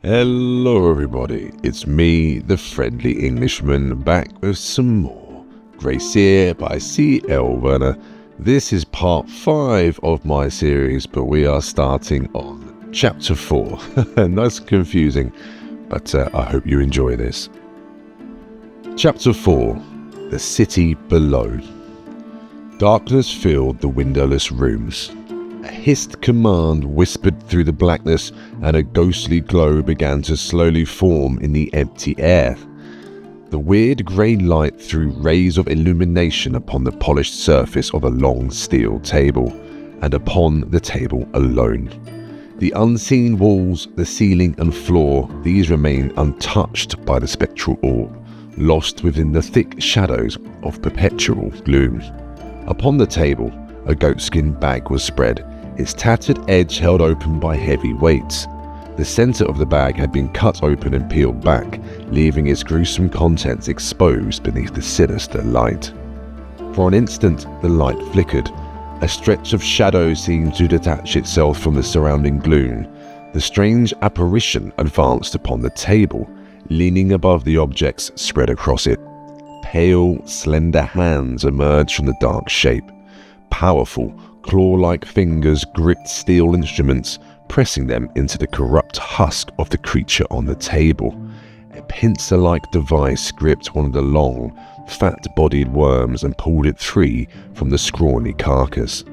Hello everybody, it's me, the friendly Englishman, back with some more Seer by C.L. Werner. This is part 5 of my series, but we are starting on chapter 4. Nice and confusing, but I hope you enjoy this. Chapter 4, The City Below. Darkness filled the windowless rooms. A hissed command whispered through the blackness, and a ghostly glow began to slowly form in the empty air. The weird grey light threw rays of illumination upon the polished surface of a long steel table, and upon the table alone. The unseen walls, the ceiling and floor, these remained untouched by the spectral orb, lost within the thick shadows of perpetual gloom. Upon the table, a goatskin bag was spread, its tattered edge held open by heavy weights. The centre of the bag had been cut open and peeled back, leaving its gruesome contents exposed beneath the sinister light. For an instant, the light flickered. A stretch of shadow seemed to detach itself from the surrounding gloom. The strange apparition advanced upon the table, leaning above the objects spread across it. Pale, slender hands emerged from the dark shape. Powerful, claw-like fingers gripped steel instruments, pressing them into the corrupt husk of the creature on the table. A pincer-like device gripped one of the long, fat-bodied worms and pulled it free from the scrawny carcass.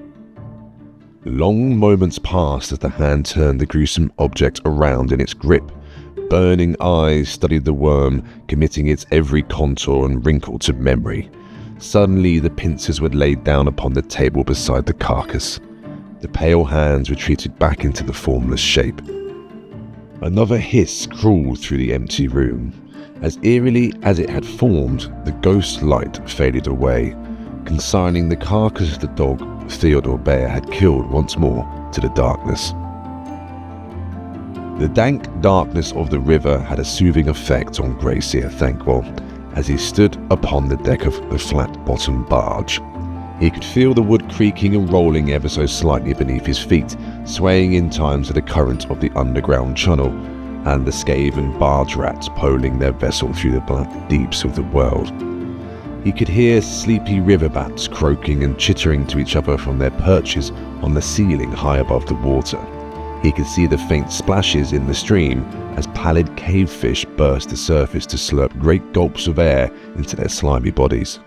Long moments passed as the hand turned the gruesome object around in its grip. Burning eyes studied the worm, committing its every contour and wrinkle to memory. Suddenly, the pincers were laid down upon the table beside the carcass. The pale hands retreated back into the formless shape. Another hiss crawled through the empty room. As eerily as it had formed, the ghost light faded away, consigning the carcass of the dog Theodore Bear had killed once more to the darkness. The dank darkness of the river had a soothing effect on Seer Thankwell as he stood upon the deck of the flat-bottomed barge. He could feel the wood creaking and rolling ever so slightly beneath his feet, swaying in time to the current of the underground channel, and the Skaven barge rats poling their vessel through the black deeps of the world. He could hear sleepy river bats croaking and chittering to each other from their perches on the ceiling high above the water. He could see the faint splashes in the stream as pallid cavefish burst the surface to slurp great gulps of air into their slimy bodies.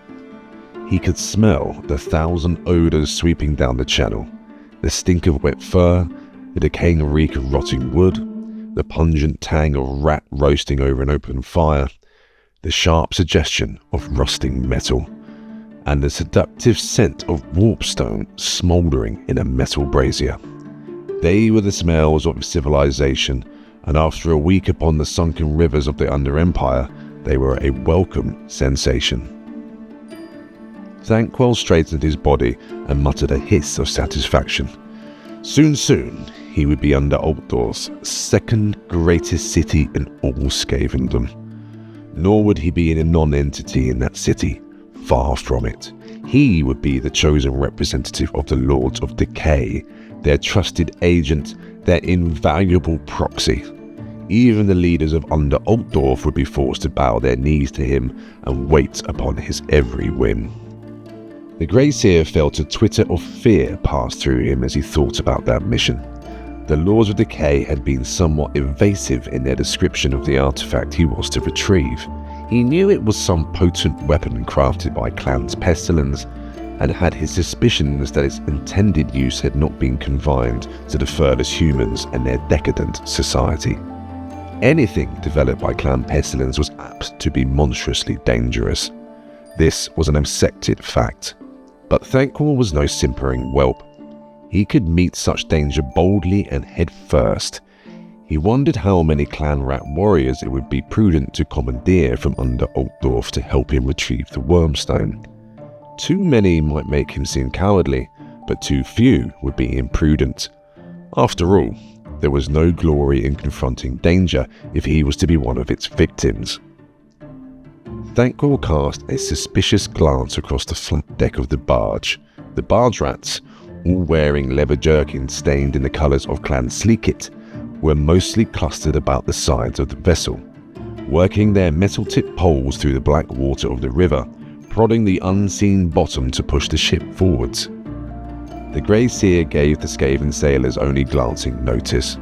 He could smell the 1,000 odours sweeping down the channel, the stink of wet fur, the decaying reek of rotting wood, the pungent tang of rat roasting over an open fire, the sharp suggestion of rusting metal, and the seductive scent of warpstone smouldering in a metal brazier. They were the smells of civilization, and after a week upon the sunken rivers of the Under-Empire, they were a welcome sensation. Thankwell straightened his body and muttered a hiss of satisfaction. Soon, he would be Under-Altdorf's second greatest city in all Skavendom. Nor would he be a non-entity in that city. Far from it. He would be the chosen representative of the Lords of Decay, their trusted agent, their invaluable proxy. Even the leaders of Under-Altdorf would be forced to bow their knees to him and wait upon his every whim. The Seer felt a twitter of fear pass through him as he thought about that mission. The Lords of Decay had been somewhat evasive in their description of the artifact he was to retrieve. He knew it was some potent weapon crafted by Clan's pestilence, and had his suspicions that its intended use had not been confined to the furthest humans and their decadent society. Anything developed by Clan pestilence was apt to be monstrously dangerous. This was an accepted fact. But Thankwell was no simpering whelp. He could meet such danger boldly and head first. He wondered how many clan rat warriors it would be prudent to commandeer from Under-Altdorf to help him retrieve the wormstone. Too many might make him seem cowardly, but too few would be imprudent. After all, there was no glory in confronting danger if he was to be one of its victims. Thankwell cast a suspicious glance across the flat deck of the barge. The barge rats, all wearing leather jerkins stained in the colours of Clan Sleekit, were mostly clustered about the sides of the vessel, working their metal-tipped poles through the black water of the river, prodding the unseen bottom to push the ship forwards. The Grey Seer gave the Skaven sailors only glancing notice.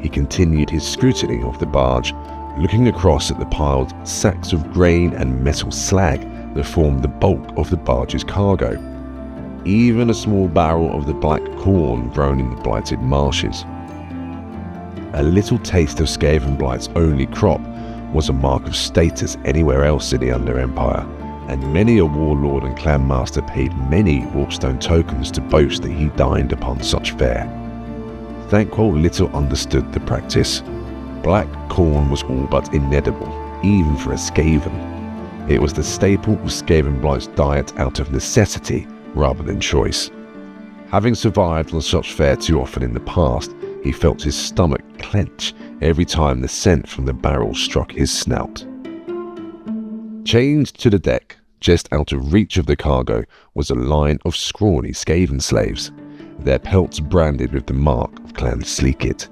He continued his scrutiny of the barge, looking across at the piled sacks of grain and metal slag that formed the bulk of the barge's cargo, even a small barrel of the black corn grown in the blighted marshes. A little taste of Skaven Blight's only crop was a mark of status anywhere else in the Under-Empire, and many a warlord and clanmaster paid many warpstone tokens to boast that he dined upon such fare. Thanquol little understood the practice. Black corn was all but inedible, even for a Skaven. It was the staple of Skaven Blight's diet out of necessity rather than choice. Having survived on such fare too often in the past, he felt his stomach clench every time the scent from the barrel struck his snout. Chained to the deck, just out of reach of the cargo, was a line of scrawny Skaven slaves, their pelts branded with the mark of Clan Sleekit.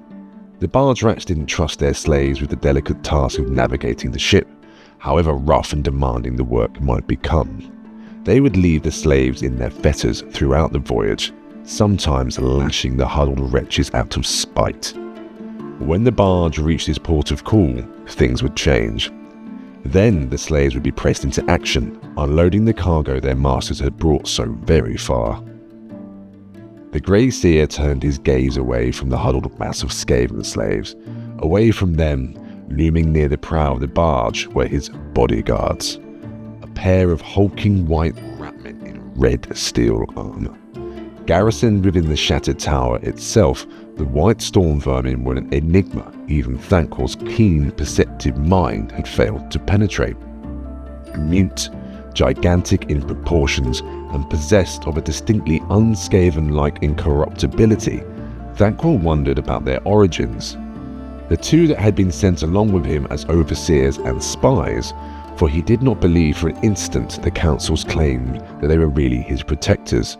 The barge rats didn't trust their slaves with the delicate task of navigating the ship, however rough and demanding the work might become. They would leave the slaves in their fetters throughout the voyage, sometimes lashing the huddled wretches out of spite. When the barge reached its port of call, things would change. Then the slaves would be pressed into action, unloading the cargo their masters had brought so very far. The Grey Seer turned his gaze away from the huddled mass of Skaven slaves. Away from them, looming near the prow of the barge, were his bodyguards, a pair of hulking white ratmen in red steel armor. Garrisoned within the shattered tower itself, the white storm vermin were an enigma even Thanquol's keen, perceptive mind had failed to penetrate. Mute, gigantic in proportions, and possessed of a distinctly un-Skaven-like incorruptibility, Thanquol wondered about their origins. The two that had been sent along with him as overseers and spies, for he did not believe for an instant the council's claim that they were really his protectors.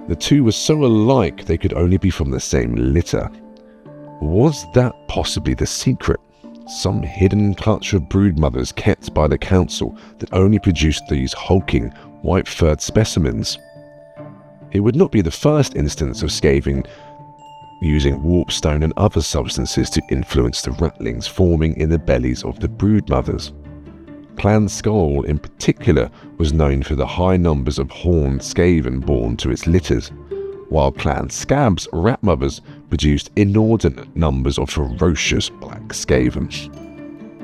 The two were so alike they could only be from the same litter. Was that possibly the secret? Some hidden clutch of broodmothers kept by the council that only produced these hulking, white-furred specimens? It would not be the first instance of Skaven using warpstone and other substances to influence the rattlings forming in the bellies of the broodmothers. Clan Skull in particular was known for the high numbers of horned Skaven born to its litters, while Clan Scab's rat mothers produced inordinate numbers of ferocious black Skaven.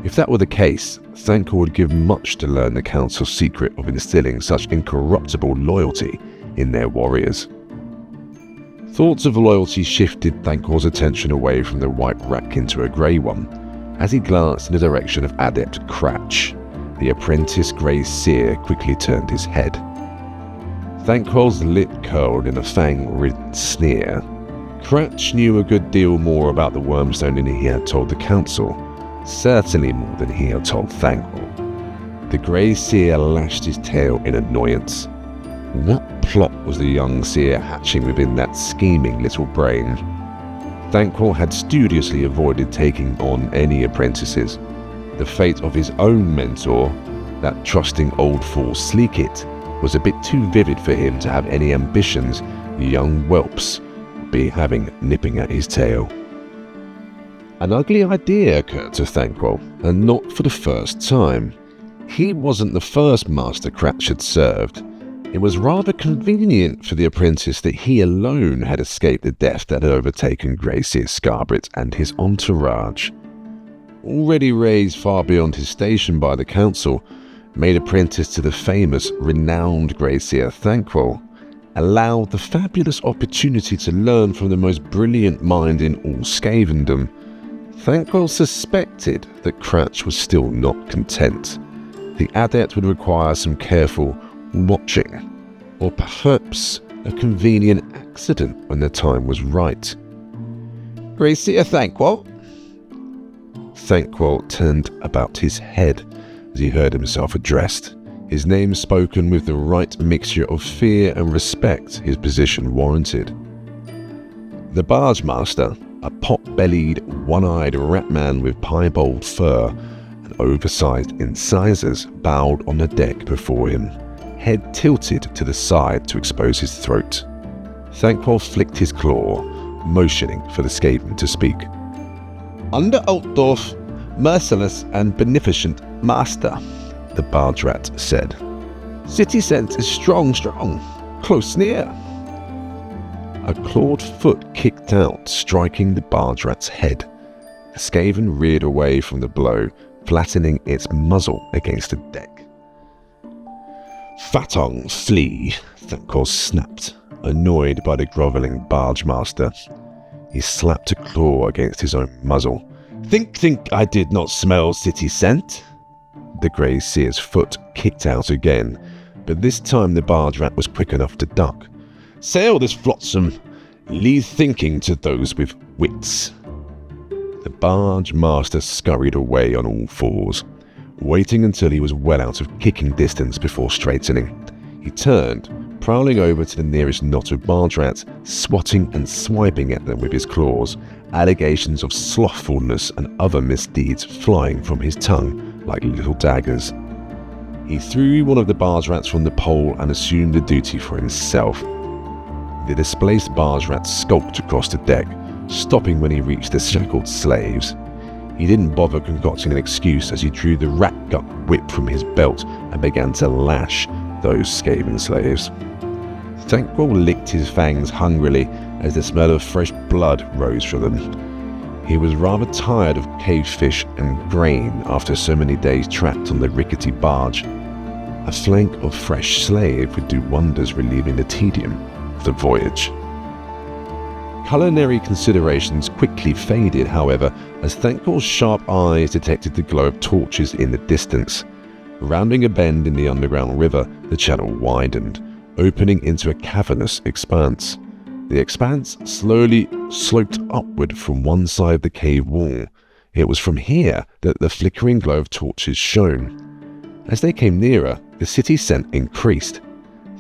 If that were the case, Thanquol would give much to learn the council's secret of instilling such incorruptible loyalty in their warriors. Thoughts of loyalty shifted Thanquol's attention away from the white rat into a grey one, as he glanced in the direction of Adept Cratch. The apprentice Grey Seer quickly turned his head. Thanquol's lip curled in a fang-ridden sneer. Cratch knew a good deal more about the Wormstone than he had told the council, certainly more than he had told Thanquol. The Grey Seer lashed his tail in annoyance. What plot was the young seer hatching within that scheming little brain? Thanquol had studiously avoided taking on any apprentices. The fate of his own mentor, that trusting old fool Sleekit, was a bit too vivid for him to have any ambitions the young whelps would be having nipping at his tail. An ugly idea occurred to Thanquol, and not for the first time. He wasn't the first master Cratch had served. It was rather convenient for the apprentice that he alone had escaped the death that had overtaken Grey Seer Scarbrit and his entourage. Already raised far beyond his station by the council, made apprentice to the famous, renowned Grey Seer Thanquol, allowed the fabulous opportunity to learn from the most brilliant mind in all Skavendom, Thanquol suspected that Cratch was still not content. The adept would require some careful watching, or perhaps a convenient accident when the time was right. Grey Seer Thanquol? Thanquol turned about his head as he heard himself addressed, his name spoken with the right mixture of fear and respect his position warranted. The barge master, A pot-bellied, one-eyed rat man with piebald fur and oversized incisors bowed on the deck before him, head tilted to the side to expose his throat. Thankwell flicked his claw, motioning for the Skaven to speak. Under-Altdorf, merciless and beneficent master, the barge rat said. City scent is strong, close near. A clawed foot kicked out, striking the barge rat's head. The Skaven reared away from the blow, flattening its muzzle against the deck. Fatong, flee, Thankwell snapped, annoyed by the grovelling barge master. He slapped a claw against his own muzzle. Think I did not smell city scent? The grey seer's foot kicked out again, but this time the barge rat was quick enough to duck. Sail this flotsam. Leave thinking to those with wits. The barge master scurried away on all fours, waiting until he was well out of kicking distance before straightening. He turned, prowling over to the nearest knot of barge rats, swatting and swiping at them with his claws, allegations of slothfulness and other misdeeds flying from his tongue like little daggers. He threw one of the barge rats from the pole and assumed the duty for himself. The displaced barge rat skulked across the deck, stopping when he reached the shackled slaves. He didn't bother concocting an excuse as he drew the rat gut whip from his belt and began to lash those Skaven slaves. Thankwell licked his fangs hungrily as the smell of fresh blood rose from them. He was rather tired of cave fish and grain after so many days trapped on the rickety barge. A flank of fresh slave would do wonders relieving the tedium of the voyage. Culinary considerations quickly faded, however, as Thankwell's sharp eyes detected the glow of torches in the distance. Rounding a bend in the underground river, the channel widened, opening into a cavernous expanse. The expanse slowly sloped upward from one side of the cave wall. It was from here that the flickering glow of torches shone. As they came nearer, the city scent increased.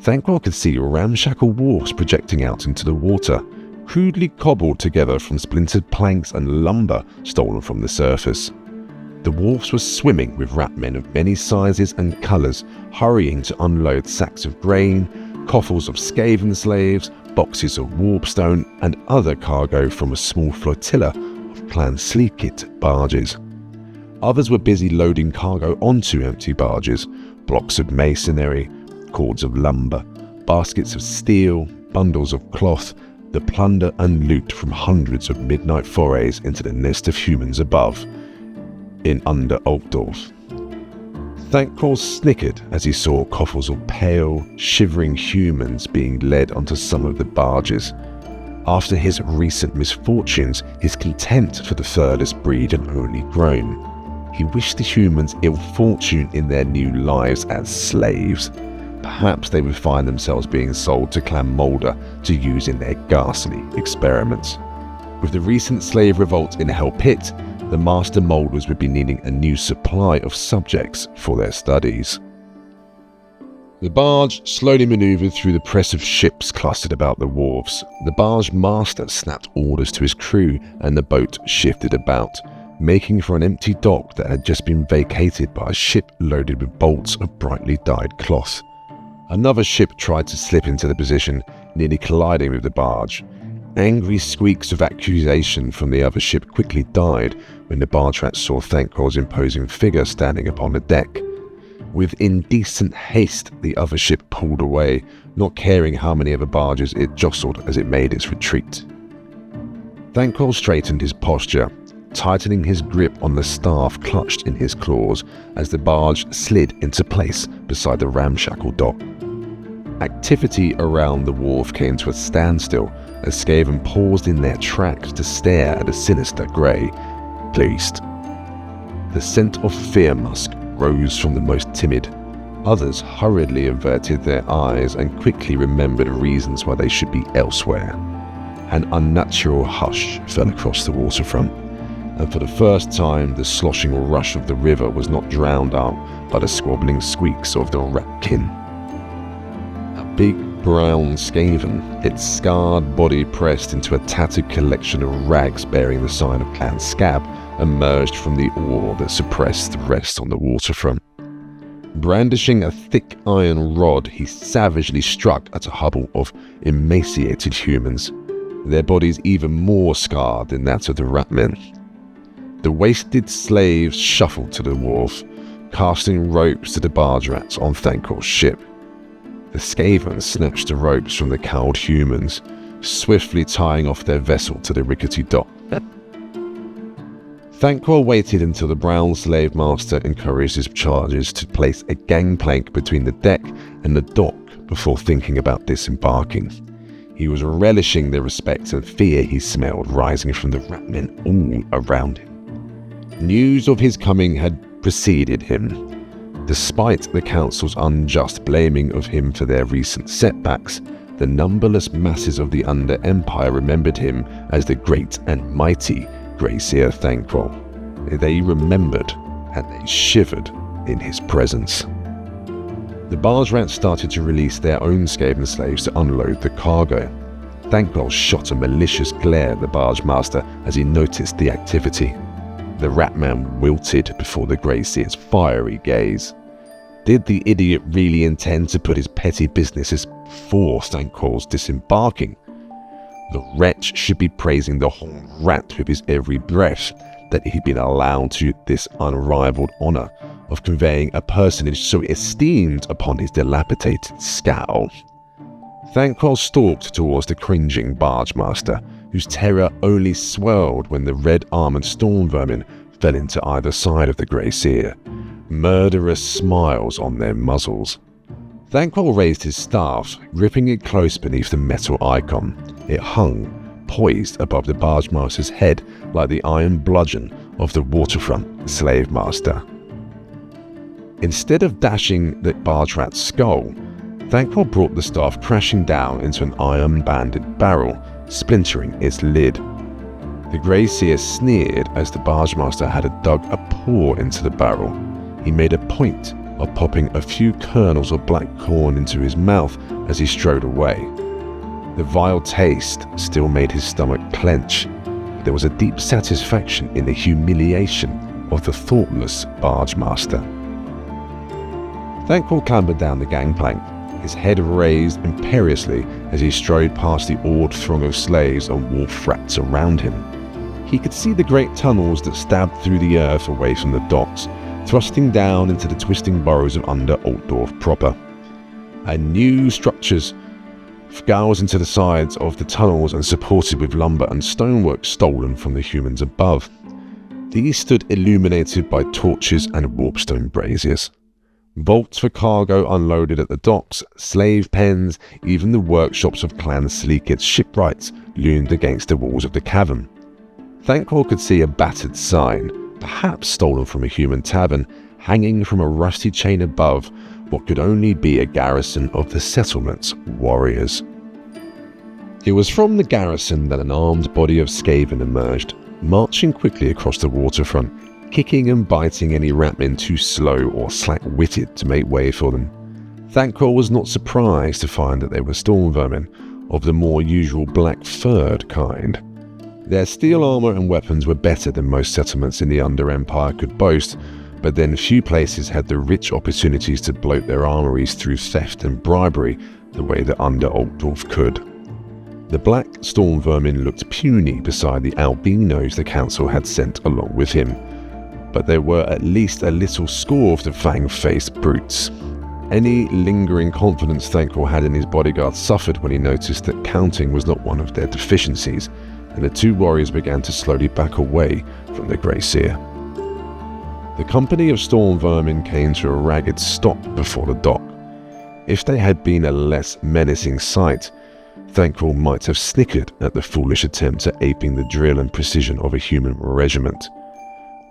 Thankwell could see ramshackle wharfs projecting out into the water, crudely cobbled together from splintered planks and lumber stolen from the surface. The wharfs were swimming with ratmen of many sizes and colours, hurrying to unload sacks of grain, coffles of Skaven slaves, boxes of warpstone, and other cargo from a small flotilla of Clan Sleekit barges. Others were busy loading cargo onto empty barges, blocks of masonry, cords of lumber, baskets of steel, bundles of cloth, the plunder and loot from hundreds of midnight forays into the nest of humans above, in Under-Altdorf. Thankwell snickered as he saw coffles of pale, shivering humans being led onto some of the barges. After his recent misfortunes, his contempt for the furthest breed had only grown. He wished the humans ill fortune in their new lives as slaves. Perhaps they would find themselves being sold to Clan Moulder to use in their ghastly experiments. With the recent slave revolt in Hell Pit, the Master Moulders would be needing a new supply of subjects for their studies. The barge slowly manoeuvred through the press of ships clustered about the wharves. The barge master snapped orders to his crew and the boat shifted about, making for an empty dock that had just been vacated by a ship loaded with bolts of brightly dyed cloth. Another ship tried to slip into the position, nearly colliding with the barge. Angry squeaks of accusation from the other ship quickly died when the barge rat saw Thankwell's imposing figure standing upon the deck. With indecent haste, the other ship pulled away, not caring how many other barges it jostled as it made its retreat. Thankwell straightened his posture, tightening his grip on the staff clutched in his claws as the barge slid into place beside the ramshackle dock. Activity around the wharf came to a standstill as Skaven paused in their tracks to stare at a sinister grey beast. The scent of fear musk rose from the most timid. Others hurriedly averted their eyes and quickly remembered reasons why they should be elsewhere. An unnatural hush fell across the waterfront, and for the first time the sloshing rush of the river was not drowned out by the squabbling squeaks of the ratkin. A big brown Skaven, its scarred body pressed into a tattered collection of rags bearing the sign of Clan Scab, emerged from the ore that suppressed the rest on the waterfront. Brandishing a thick iron rod, he savagely struck at a huddle of emaciated humans, their bodies even more scarred than that of the ratmen. The wasted slaves shuffled to the wharf, casting ropes to the barge rats on Thanquol's ship. The Skaven snatched the ropes from the cowed humans, swiftly tying off their vessel to the rickety dock. Thanquol waited until the brown slave master encouraged his charges to place a gangplank between the deck and the dock before thinking about disembarking. He was relishing the respect and fear he smelled rising from the ratmen all around him. News of his coming had preceded him. Despite the council's unjust blaming of him for their recent setbacks, the numberless masses of the Under-Empire remembered him as the great and mighty Seer Thanquol. They remembered and they shivered in his presence. The barge rats started to release their own Skaven slaves to unload the cargo. Thanquol shot a malicious glare at the barge master as he noticed the activity. The ratman wilted before the Grey Seer's fiery gaze. Did the idiot really intend to put his petty businesses before Thanquol's disembarking? The wretch should be praising the horned rat with his every breath that he'd been allowed to this unrivaled honour of conveying a personage so esteemed upon his dilapidated scow. Thanquol stalked towards the cringing barge master, whose terror only swelled when the red-armoured storm vermin fell into either side of the Grey Seer, murderous smiles on their muzzles. Thanquol raised his staff, gripping it close beneath the metal icon. It hung, poised above the barge master's head like the iron bludgeon of the waterfront slave master. Instead of dashing the barge rat's skull, Thanquol brought the staff crashing down into an iron-banded barrel, splintering its lid. The Grey Seer sneered as the barge master had dug a paw into the barrel. He made a point of popping a few kernels of black corn into his mouth as he strode away. The vile taste still made his stomach clench. There was a deep satisfaction in the humiliation of the thoughtless barge master. Thanquol clambered down the gangplank, his head raised imperiously as he strode past the awed throng of slaves and wharf rats around him. He could see the great tunnels that stabbed through the earth away from the docks, thrusting down into the twisting burrows of Under-Altdorf proper. And new structures, gows into the sides of the tunnels and supported with lumber and stonework stolen from the humans above. These stood illuminated by torches and warpstone braziers. Vaults for cargo unloaded at the docks, slave pens, even the workshops of Clan Sleeket's shipwrights loomed against the walls of the cavern. Thanquol could see a battered sign, perhaps stolen from a human tavern, hanging from a rusty chain above what could only be a garrison of the settlement's warriors. It was from the garrison that an armed body of Skaven emerged, marching quickly across the waterfront, kicking and biting any ratmen too slow or slack-witted to make way for them. Thanquol was not surprised to find that they were storm vermin, of the more usual black-furred kind. Their steel armour and weapons were better than most settlements in the Under-Empire could boast, but then few places had the rich opportunities to bloat their armories through theft and bribery the way that Under-Altdorf could. The black storm vermin looked puny beside the albinos the council had sent along with him, but there were at least a little score of the fang-faced brutes. Any lingering confidence Thanquol had in his bodyguard suffered when he noticed that counting was not one of their deficiencies, and the two warriors began to slowly back away from the Grey Seer. The company of storm vermin came to a ragged stop before the dock. If they had been a less menacing sight, Thanquol might have snickered at the foolish attempt at aping the drill and precision of a human regiment.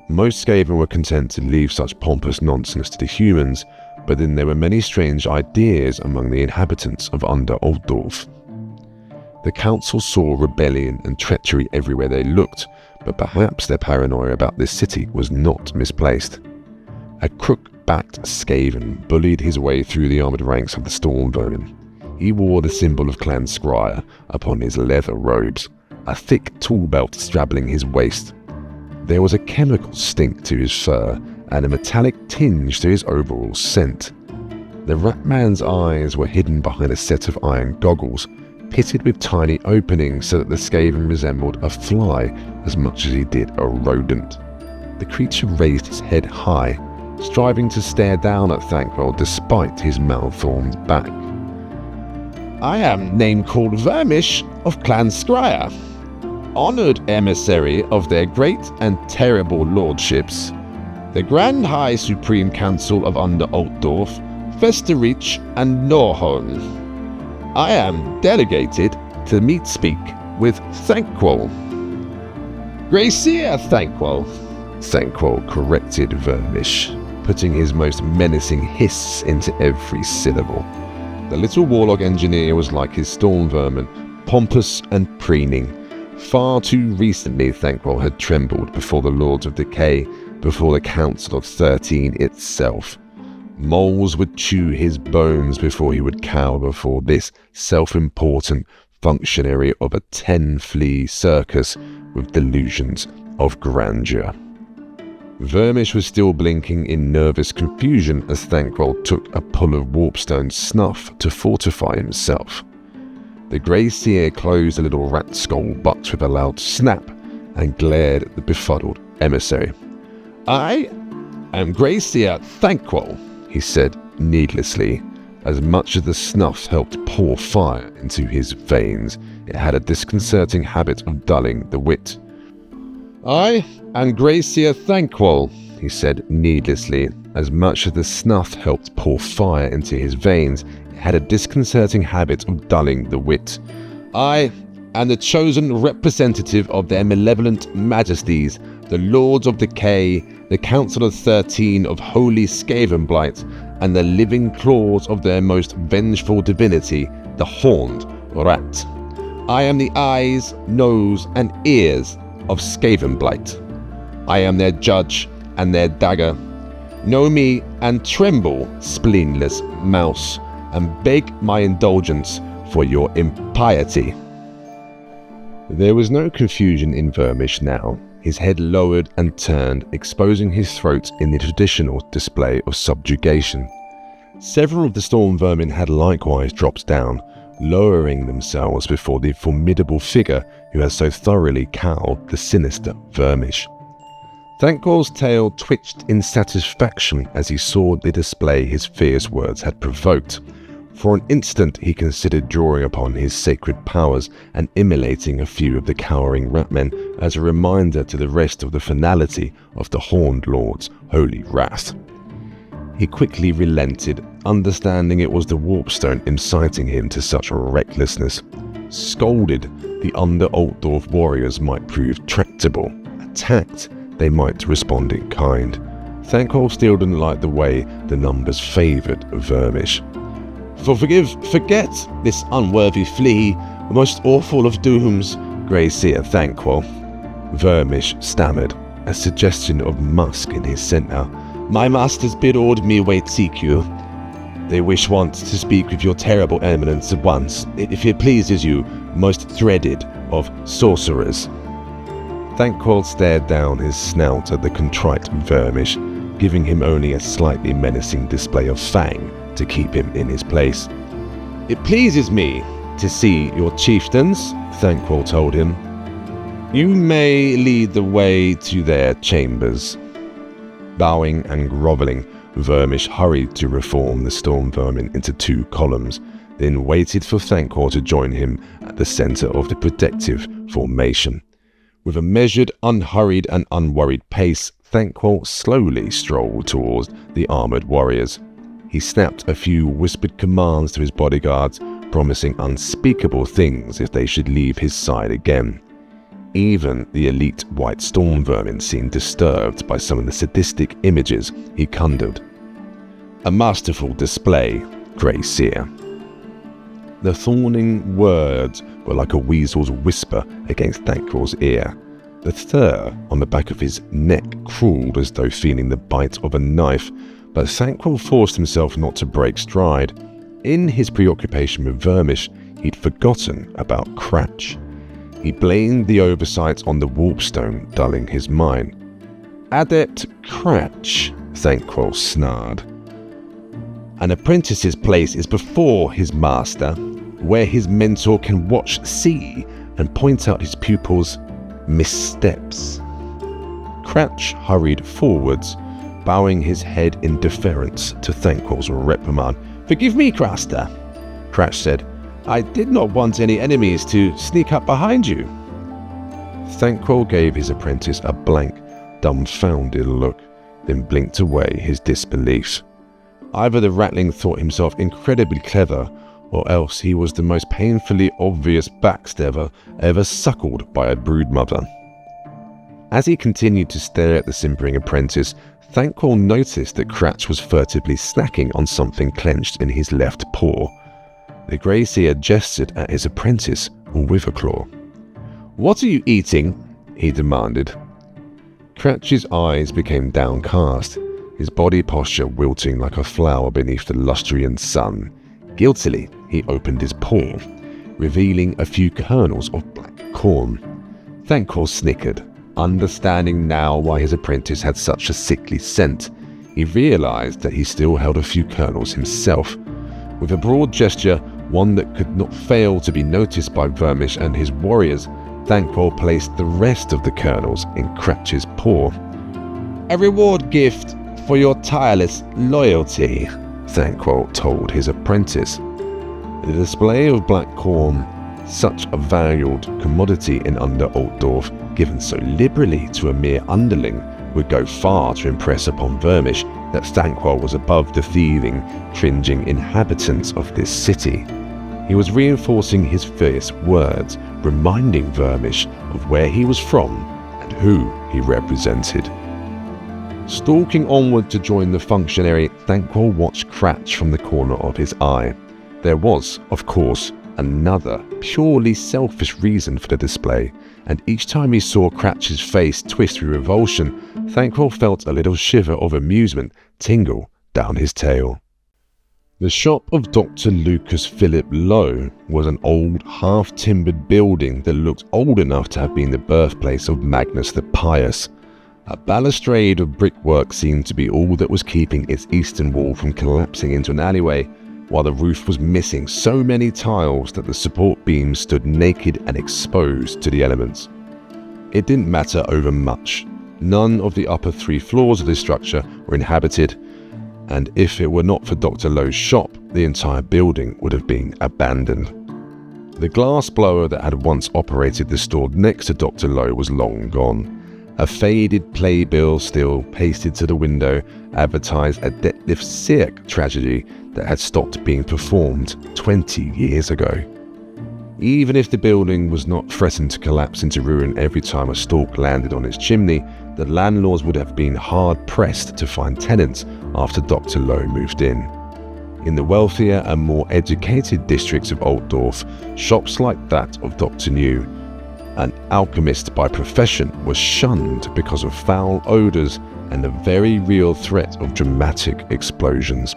Most Skaven were content to leave such pompous nonsense to the humans, but then there were many strange ideas among the inhabitants of Under-Altdorf. The council saw rebellion and treachery everywhere they looked, but perhaps their paranoia about this city was not misplaced. A crook-backed Skaven bullied his way through the armoured ranks of the storm vermin. He wore the symbol of Clan Scryer upon his leather robes, a thick tool belt straddling his waist. There was a chemical stink to his fur and a metallic tinge to his overall scent. The Ratman's eyes were hidden behind a set of iron goggles, pitted with tiny openings so that the Skaven resembled a fly as much as he did a rodent. The creature raised his head high, striving to stare down at Thankwell despite his malformed back. I am name called Vermish of Clan Scryer, honoured emissary of their great and terrible lordships, the Grand High Supreme Council of Under-Altdorf, Vesterreach and Norholm. I am delegated to speak with Thankwell. Seer Thankwell. Thankwell corrected Vermish, putting his most menacing hiss into every syllable. The little warlock engineer was like his storm vermin, pompous and preening. Far too recently Thankwell had trembled before the Lords of Decay, before the Council of 13 itself. Moles would chew his bones before he would cower before this self-important functionary of a 10-flea circus with delusions of grandeur. Vermish was still blinking in nervous confusion as Thankwell took a pull of warpstone snuff to fortify himself. The grey seer closed the little rat skull box with a loud snap and glared at the befuddled emissary. I am Seer Thankwell, he said needlessly, as much as the snuff helped pour fire into his veins. It had a disconcerting habit of dulling the wit. I am Seer Thankwell, he said needlessly, as much as the snuff helped pour fire into his veins. It had a disconcerting habit of dulling the wit. I am the chosen representative of their malevolent majesties, the Lords of Decay, the Council of 13 of Holy Skaven Blight, and the living claws of their most vengeful divinity, the Horned Rat. I am the eyes, nose, and ears of Skaven Blight. I am their judge and their dagger. Know me and tremble, spleenless mouse, and beg my indulgence for your impiety. There was no confusion in Vermish now. His head lowered and turned, exposing his throat in the traditional display of subjugation. Several of the storm vermin had likewise dropped down, lowering themselves before the formidable figure who had so thoroughly cowed the sinister Vermish. Thankwell's tail twitched in satisfaction as he saw the display his fierce words had provoked. For an instant he considered drawing upon his sacred powers and immolating a few of the cowering ratmen as a reminder to the rest of the finality of the Horned Lord's holy wrath. He quickly relented, understanding it was the warpstone inciting him to such recklessness. Scolded, the Under-Altdorf warriors might prove tractable. Attacked, they might respond in kind. Thankwell still didn't like the way the numbers favoured Vermish. Forget this unworthy flea, the most awful of dooms, Seer Thankwell. Vermish stammered, a suggestion of musk in his scent now. My masters bid me wait seek you. They wish once to speak with your terrible eminence at once, if it pleases you, most dreaded of sorcerers. Thankwell stared down his snout at the contrite Vermish, giving him only a slightly menacing display of fang to keep him in his place. It pleases me to see your chieftains, Thankwell told him. You may lead the way to their chambers. Bowing and grovelling, Vermish hurried to reform the storm vermin into 2 columns, then waited for Thankwell to join him at the centre of the protective formation. With a measured, unhurried and unworried pace, Thankwell slowly strolled towards the armoured warriors. He snapped a few whispered commands to his bodyguards, promising unspeakable things if they should leave his side again. Even the elite white storm vermin seemed disturbed by some of the sadistic images he conjured. A masterful display, Seer. The thorning words were like a weasel's whisper against Thankwell's ear. The fur on the back of his neck crawled as though feeling the bite of a knife, but Thankwell forced himself not to break stride. In his preoccupation with Vermish, he'd forgotten about Cratch. He blamed the oversight on the warpstone dulling his mind. "Adept Cratch," Thanquol snarled. "An apprentice's place is before his master, where his mentor can watch, see, and point out his pupils' missteps." Cratch hurried forwards, bowing his head in deference to Thanquol's reprimand. "Forgive me, Craster," Cratch said. "I did not want any enemies to sneak up behind you." Thanquol gave his apprentice a blank, dumbfounded look, then blinked away his disbelief. Either the ratling thought himself incredibly clever, or else he was the most painfully obvious backstabber ever suckled by a broodmother. As he continued to stare at the simpering apprentice, Thanquol noticed that Cratch was furtively snacking on something clenched in his left paw. The Grey Seer gestured at his apprentice with a claw. "What are you eating?" he demanded. Cratch's eyes became downcast, his body posture wilting like a flower beneath the lustrous sun. Guiltily, he opened his paw, revealing a few kernels of black corn. Thanquol snickered, understanding now why his apprentice had such a sickly scent. He realized that he still held a few kernels himself. With a broad gesture, one that could not fail to be noticed by Vermish and his warriors, Thanquol placed the rest of the kernels in Cratch's paw. "A reward gift for your tireless loyalty," Thanquol told his apprentice. The display of black corn, such a valued commodity in Under-Altdorf, given so liberally to a mere underling, would go far to impress upon Vermish that Thanquol was above the thieving, cringing inhabitants of this city. He was reinforcing his fierce words, reminding Vermish of where he was from and who he represented. Stalking onward to join the functionary, Thanquol watched Cratch from the corner of his eye. There was, of course, another, purely selfish reason for the display, and each time he saw Cratch's face twist with revulsion, Thanquol felt a little shiver of amusement tingle down his tail. The shop of Dr. Lucas Philip Lowe was an old, half-timbered building that looked old enough to have been the birthplace of Magnus the Pious. A balustrade of brickwork seemed to be all that was keeping its eastern wall from collapsing into an alleyway, while the roof was missing so many tiles that the support beams stood naked and exposed to the elements. It didn't matter over much. None of the upper 3 floors of this structure were inhabited, and if it were not for Dr. Lowe's shop, the entire building would have been abandoned. The glass blower that had once operated the store next to Dr. Lowe was long gone. A faded playbill still pasted to the window advertised a Detlef Seer tragedy that had stopped being performed 20 years ago. Even if the building was not threatened to collapse into ruin every time a stalk landed on its chimney, the landlords would have been hard-pressed to find tenants after Dr. Lowe moved in. In the wealthier and more educated districts of Altdorf, shops like that of Dr. New, an alchemist by profession, was shunned because of foul odours and the very real threat of dramatic explosions.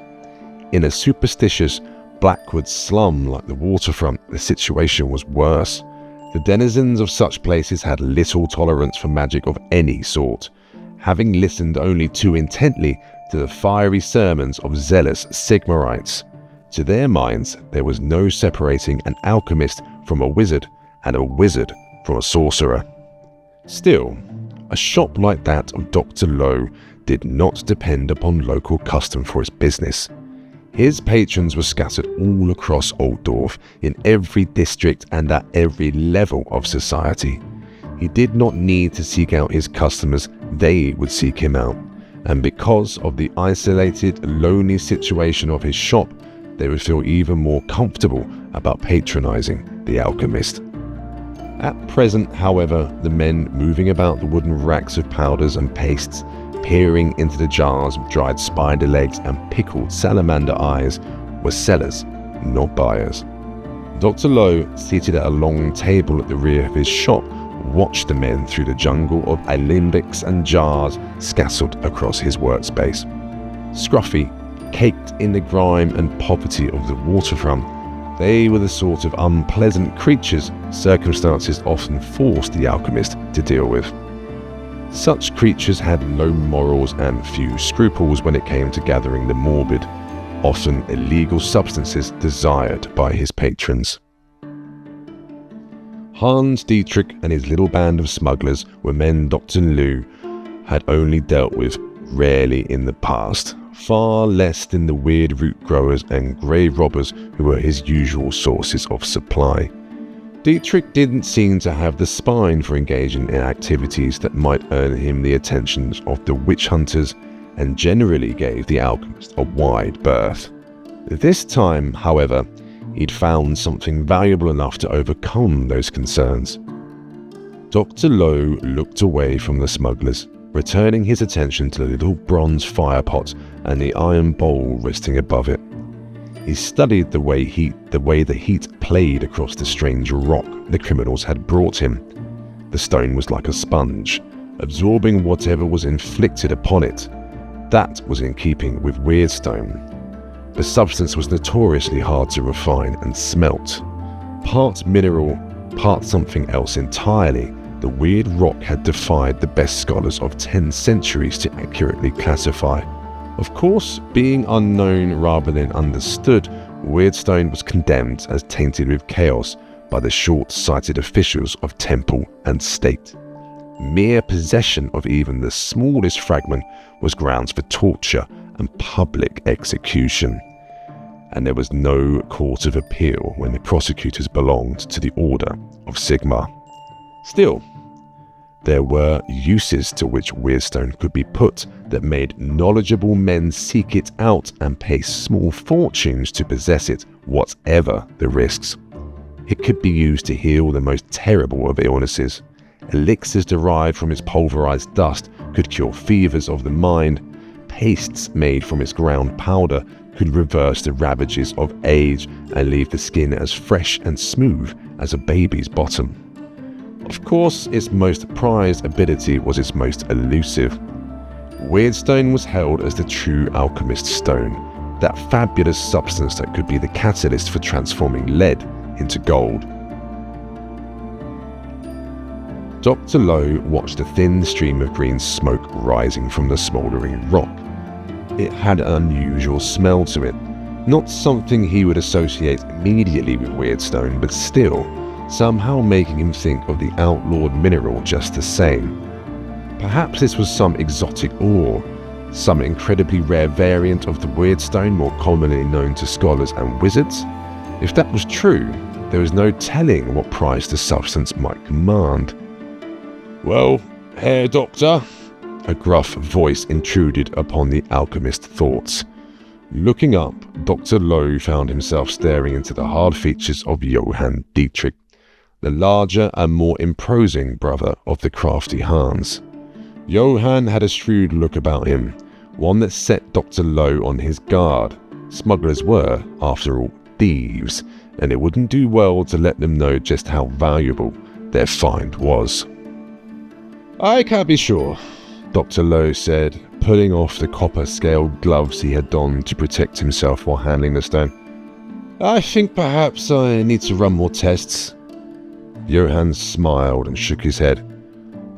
In a superstitious, Blackwood slum like the waterfront, the situation was worse. The denizens of such places had little tolerance for magic of any sort, having listened only too intently to the fiery sermons of zealous Sigmarites. To their minds, there was no separating an alchemist from a wizard and a wizard from a sorcerer. Still, a shop like that of Dr. Lowe did not depend upon local custom for its business. His patrons were scattered all across Altdorf, in every district and at every level of society. He did not need to seek out his customers, they would seek him out. And because of the isolated, lonely situation of his shop, they would feel even more comfortable about patronizing the alchemist. At present, however, the men moving about the wooden racks of powders and pastes, peering into the jars of dried spider legs and pickled salamander eyes, were sellers, not buyers. Dr. Lowe, seated at a long table at the rear of his shop, watched the men through the jungle of alembics and jars scattered across his workspace. Scruffy, caked in the grime and poverty of the waterfront. They were the sort of unpleasant creatures circumstances often forced the alchemist to deal with. Such creatures had low morals and few scruples when it came to gathering the morbid, often illegal substances desired by his patrons. Hans Dietrich and his little band of smugglers were men Dr. Liu had only dealt with rarely in the past, far less than the weird root growers and grave robbers who were his usual sources of supply. Dietrich didn't seem to have the spine for engaging in activities that might earn him the attentions of the witch hunters, and generally gave the alchemist a wide berth. This time, however, he'd found something valuable enough to overcome those concerns. Dr. Lowe looked away from the smugglers, returning his attention to the little bronze firepot and the iron bowl resting above it. He studied the way the heat played across the strange rock the criminals had brought him. The stone was like a sponge, absorbing whatever was inflicted upon it. That was in keeping with Weirdstone. The substance was notoriously hard to refine and smelt. Part mineral, part something else entirely, the weird rock had defied the best scholars of 10 centuries to accurately classify. Of course, being unknown rather than understood, Weirdstone was condemned as tainted with chaos by the short-sighted officials of temple and state. Mere possession of even the smallest fragment was grounds for torture and public execution. And there was no court of appeal when the prosecutors belonged to the Order of Sigma. Still, there were uses to which Weirdstone could be put that made knowledgeable men seek it out and pay small fortunes to possess it, whatever the risks. It could be used to heal the most terrible of illnesses. Elixirs derived from its pulverized dust could cure fevers of the mind. Pastes made from its ground powder could reverse the ravages of age and leave the skin as fresh and smooth as a baby's bottom. Of course, its most prized ability was its most elusive. Weirdstone was held as the true alchemist stone, that fabulous substance that could be the catalyst for transforming lead into gold. Dr. Lowe watched a thin stream of green smoke rising from the smouldering rock. It had an unusual smell to it, not something he would associate immediately with Weirdstone, but still, somehow making him think of the outlawed mineral just the same. Perhaps this was some exotic ore, some incredibly rare variant of the Weirdstone more commonly known to scholars and wizards. If that was true, there was no telling what price the substance might command. "Well, Herr Doctor," a gruff voice intruded upon the alchemist's thoughts. Looking up, Dr. Lowe found himself staring into the hard features of Johann Dietrich, the larger and more imposing brother of the crafty Hans. Johann had a shrewd look about him, one that set Dr. Lowe on his guard. Smugglers were, after all, thieves, and it wouldn't do well to let them know just how valuable their find was. "I can't be sure," Dr. Lowe said, pulling off the copper-scaled gloves he had donned to protect himself while handling the stone. "I think perhaps I need to run more tests." Johann smiled and shook his head.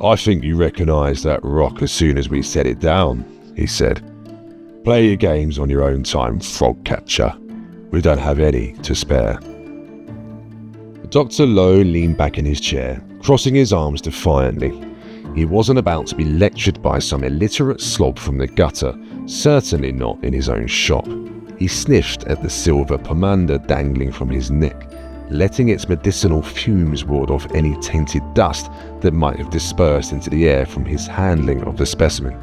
"I think you recognise that rock as soon as we set it down," he said. "Play your games on your own time, frog catcher. We don't have any to spare." Dr. Lowe leaned back in his chair, crossing his arms defiantly. He wasn't about to be lectured by some illiterate slob from the gutter, certainly not in his own shop. He sniffed at the silver pomander dangling from his neck, letting its medicinal fumes ward off any tainted dust that might have dispersed into the air from his handling of the specimen.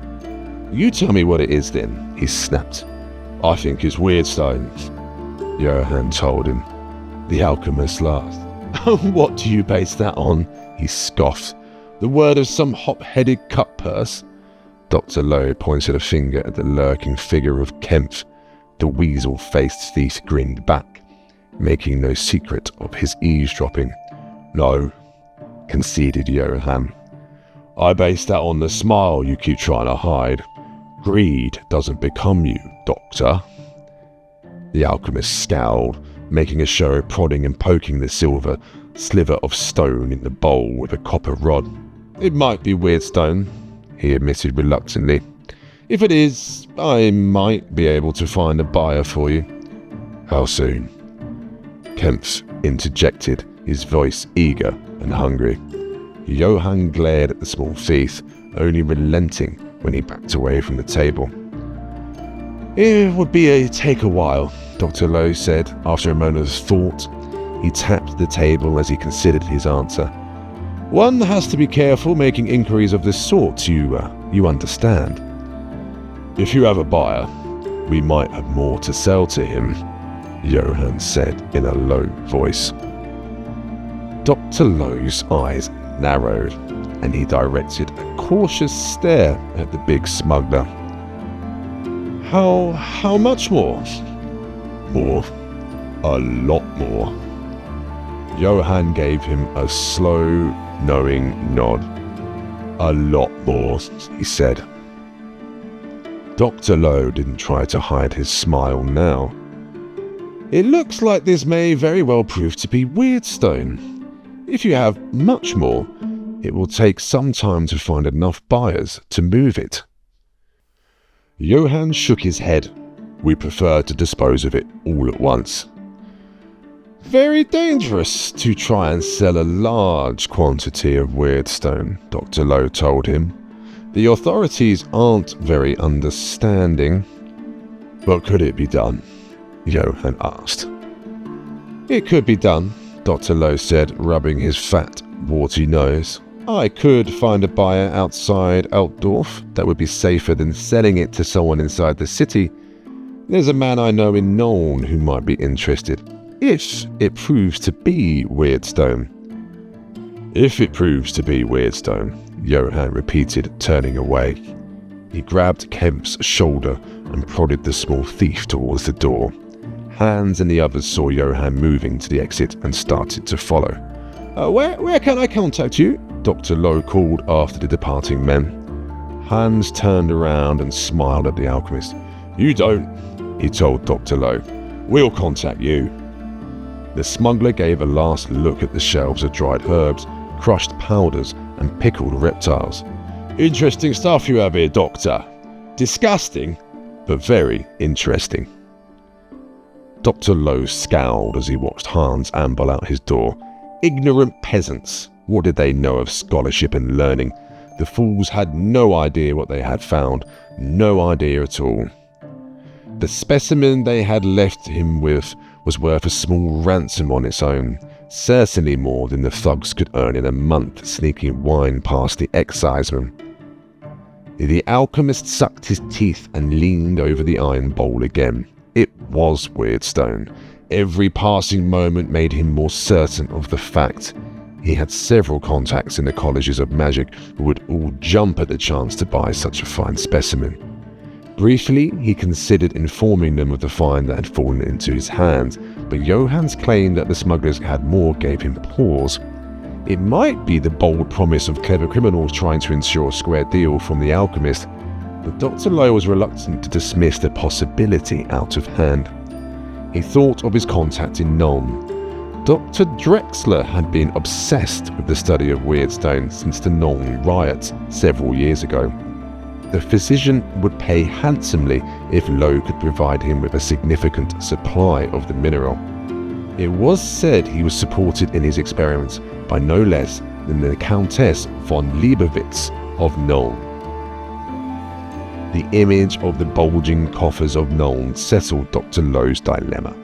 "You tell me what it is then," he snapped. "I think it's Weirdstone," Johann told him. The alchemist laughed. "What do you base that on?" he scoffed. "The word of some hop-headed cut-purse?" Dr. Lowe pointed a finger at the lurking figure of Kempf. The weasel-faced thief grinned back, making no secret of his eavesdropping. "No," conceded Johann. "I base that on the smile you keep trying to hide. Greed doesn't become you, Doctor." The alchemist scowled, making a show of prodding and poking the silver sliver of stone in the bowl with a copper rod. "It might be weird stone," he admitted reluctantly. "If it is, I might be able to find a buyer for you." "How soon?" Kempf interjected, his voice eager and hungry. Johann glared at the small thief, only relenting when he backed away from the table. "It would take a while," Dr. Lowe said after a moment of thought. He tapped the table as he considered his answer. "One has to be careful making inquiries of this sort, you understand. If you have a buyer, we might have more to sell to him," Johann said in a low voice. Dr. Lowe's eyes narrowed, and he directed a cautious stare at the big smuggler. How much more?" "More. A lot more." Johann gave him a slow, knowing nod. "A lot more," he said. Dr. Lowe didn't try to hide his smile now. "It looks like this may very well prove to be Weirdstone. If you have much more, it will take some time to find enough buyers to move it." Johann shook his head. "We prefer to dispose of it all at once." "Very dangerous to try and sell a large quantity of Weirdstone," Dr. Lowe told him. "The authorities aren't very understanding." "But could it be done?" Johann asked. "It could be done," Dr. Lowe said, rubbing his fat, warty nose. "I could find a buyer outside Altdorf that would be safer than selling it to someone inside the city. There's a man I know in Nuln who might be interested, if it proves to be Weirdstone." "If it proves to be Weirdstone," Johann repeated, turning away. He grabbed Kemp's shoulder and prodded the small thief towards the door. Hans and the others saw Johann moving to the exit and started to follow. Where can I contact you?" Dr. Lowe called after the departing men. Hans turned around and smiled at the alchemist. "You don't," he told Dr. Lowe. "We'll contact you." The smuggler gave a last look at the shelves of dried herbs, crushed powders, and pickled reptiles. "Interesting stuff you have here, Doctor. Disgusting, but very interesting." Dr. Lowe scowled as he watched Hans amble out his door. Ignorant peasants. What did they know of scholarship and learning? The fools had no idea what they had found. No idea at all. The specimen they had left him with was worth a small ransom on its own. Certainly more than the thugs could earn in a month sneaking wine past the exciseman. The alchemist sucked his teeth and leaned over the iron bowl again. It was Weirdstone. Every passing moment made him more certain of the fact. He had several contacts in the colleges of magic who would all jump at the chance to buy such a fine specimen. Briefly, he considered informing them of the find that had fallen into his hands, but Johann's claim that the smugglers had more gave him pause. It might be the bold promise of clever criminals trying to ensure a square deal from the alchemist, but Dr. Lowe was reluctant to dismiss the possibility out of hand. He thought of his contact in Nuln. Dr. Drexler had been obsessed with the study of Weirdstone since the Nuln riots several years ago. The physician would pay handsomely if Lowe could provide him with a significant supply of the mineral. It was said he was supported in his experiments by no less than the Countess von Liebowitz of Nuln. The image of the bulging coffers of Nuln settled Dr. Lowe's dilemma.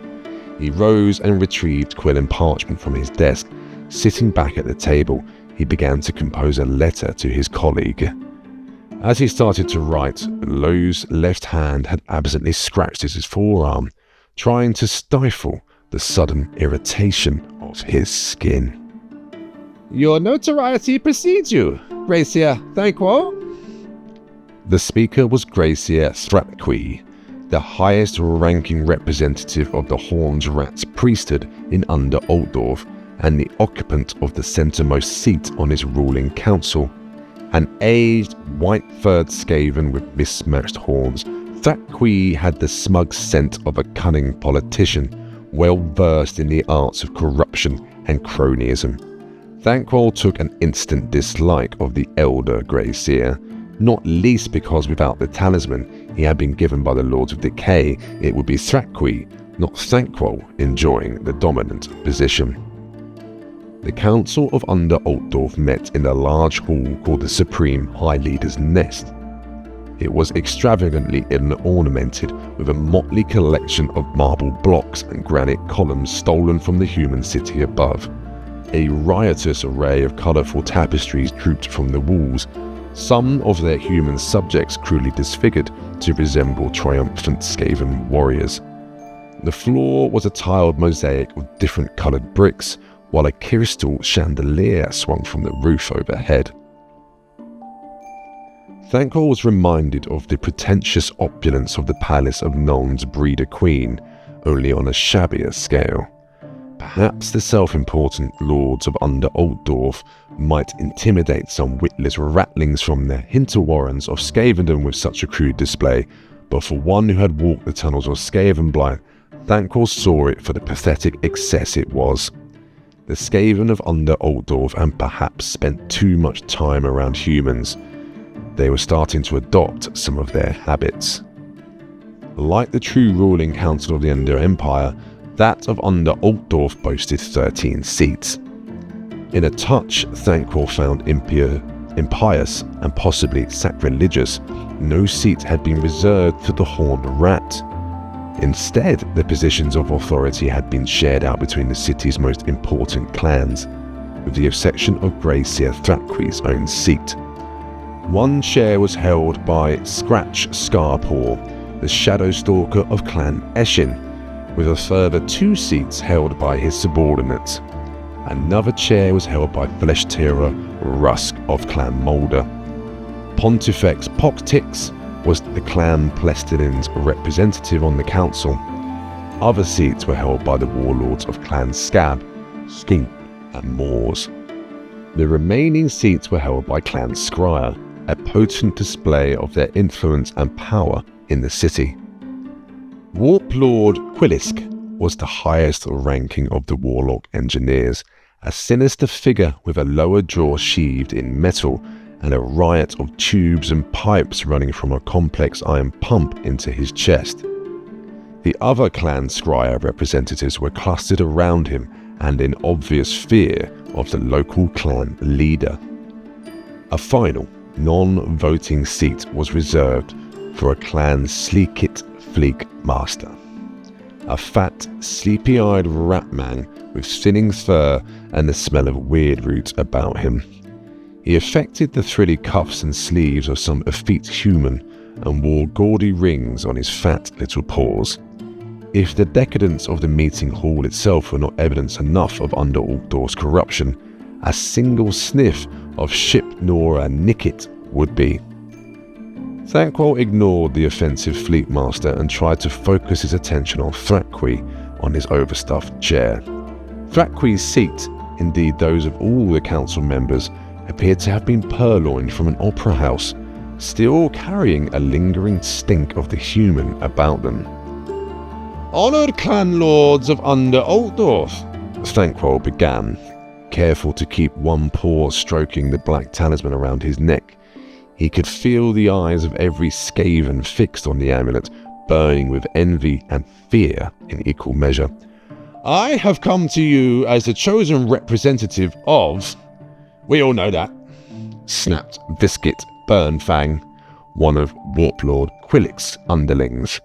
He rose and retrieved quill and parchment from his desk. Sitting back at the table, he began to compose a letter to his colleague. As he started to write, Lowe's left hand had absently scratched at his forearm, trying to stifle the sudden irritation of his skin. "Your notoriety precedes you, Gracia Thanquo." The speaker was Gracia Strapqui, the highest-ranking representative of the Horned Rats priesthood in Under-Altdorf and the occupant of the centermost seat on his ruling council. An aged, white-furred Skaven with mismatched horns Thrakwi had the smug scent of a cunning politician, well versed in the arts of corruption and cronyism. Thankwall took an instant dislike of the elder Grey Seer, not least because without the talisman he had been given by the Lords of Decay, it would be Thrakwi, not Thankwall, enjoying the dominant position. The Council of Under-Altdorf met in a large hall called the Supreme High Leader's Nest. It was extravagantly ornamented with a motley collection of marble blocks and granite columns stolen from the human city above. A riotous array of colourful tapestries drooped from the walls, some of their human subjects cruelly disfigured to resemble triumphant Skaven warriors. The floor was a tiled mosaic of different coloured bricks, while a crystal chandelier swung from the roof overhead. Thankwall was reminded of the pretentious opulence of the palace of Nuln's breeder queen, only on a shabbier scale. Perhaps the self-important lords of Under-Altdorf might intimidate some witless rattlings from their hinterwarrens of Skavendom with such a crude display, but for one who had walked the tunnels of Skavenblight, Thankwall saw it for the pathetic excess it was. The Skaven of Under-Altdorf and perhaps spent too much time around humans. They were starting to adopt some of their habits. Like the true ruling council of the Under Empire, that of Under-Altdorf boasted 13 seats. In a touch, Thankwall found impious and possibly sacrilegious, no seat had been reserved for the Horned Rat. Instead, the positions of authority had been shared out between the city's most important clans, with the exception of Grey Seer Thrakwi's own seat. One chair was held by Scratch Scarpaw, the Shadow Stalker of Clan Eshin, with a further 2 seats held by his subordinates. Another chair was held by Flesh Tearer Rusk of Clan Moulder. Pontifex Poctix was the Clan Plestinen's representative on the council. Other seats were held by the warlords of Clan Scab, Skink and Moors. The remaining seats were held by Clan Scryer, a potent display of their influence and power in the city. Warplord Quilisk was the highest ranking of the Warlock engineers, a sinister figure with a lower jaw sheathed in metal and a riot of tubes and pipes running from a complex iron pump into his chest. The other Clan Scryer representatives were clustered around him and in obvious fear of the local clan leader. A final, non-voting seat was reserved for a Clan Sleekit Fleek Master, a fat, sleepy-eyed rat man with thinning fur and the smell of weird roots about him. He affected the frilly cuffs and sleeves of some effete human and wore gaudy rings on his fat little paws. If the decadence of the meeting hall itself were not evidence enough of Under-Altdorf's corruption, a single sniff of Ship Nora Nickit would be. Thankwall ignored the offensive fleet master and tried to focus his attention on Thrakwi on his overstuffed chair. Thrakwi's seat, indeed those of all the council members, appeared to have been purloined from an opera house, still carrying a lingering stink of the human about them. "Honoured clan lords of Under-Altdorf," Thankwall began, careful to keep one paw stroking the black talisman around his neck. He could feel the eyes of every Skaven fixed on the amulet, burning with envy and fear in equal measure. "I have come to you as the chosen representative of..." "We all know that," snapped Viscit Burnfang, one of Warplord Quilisk's underlings.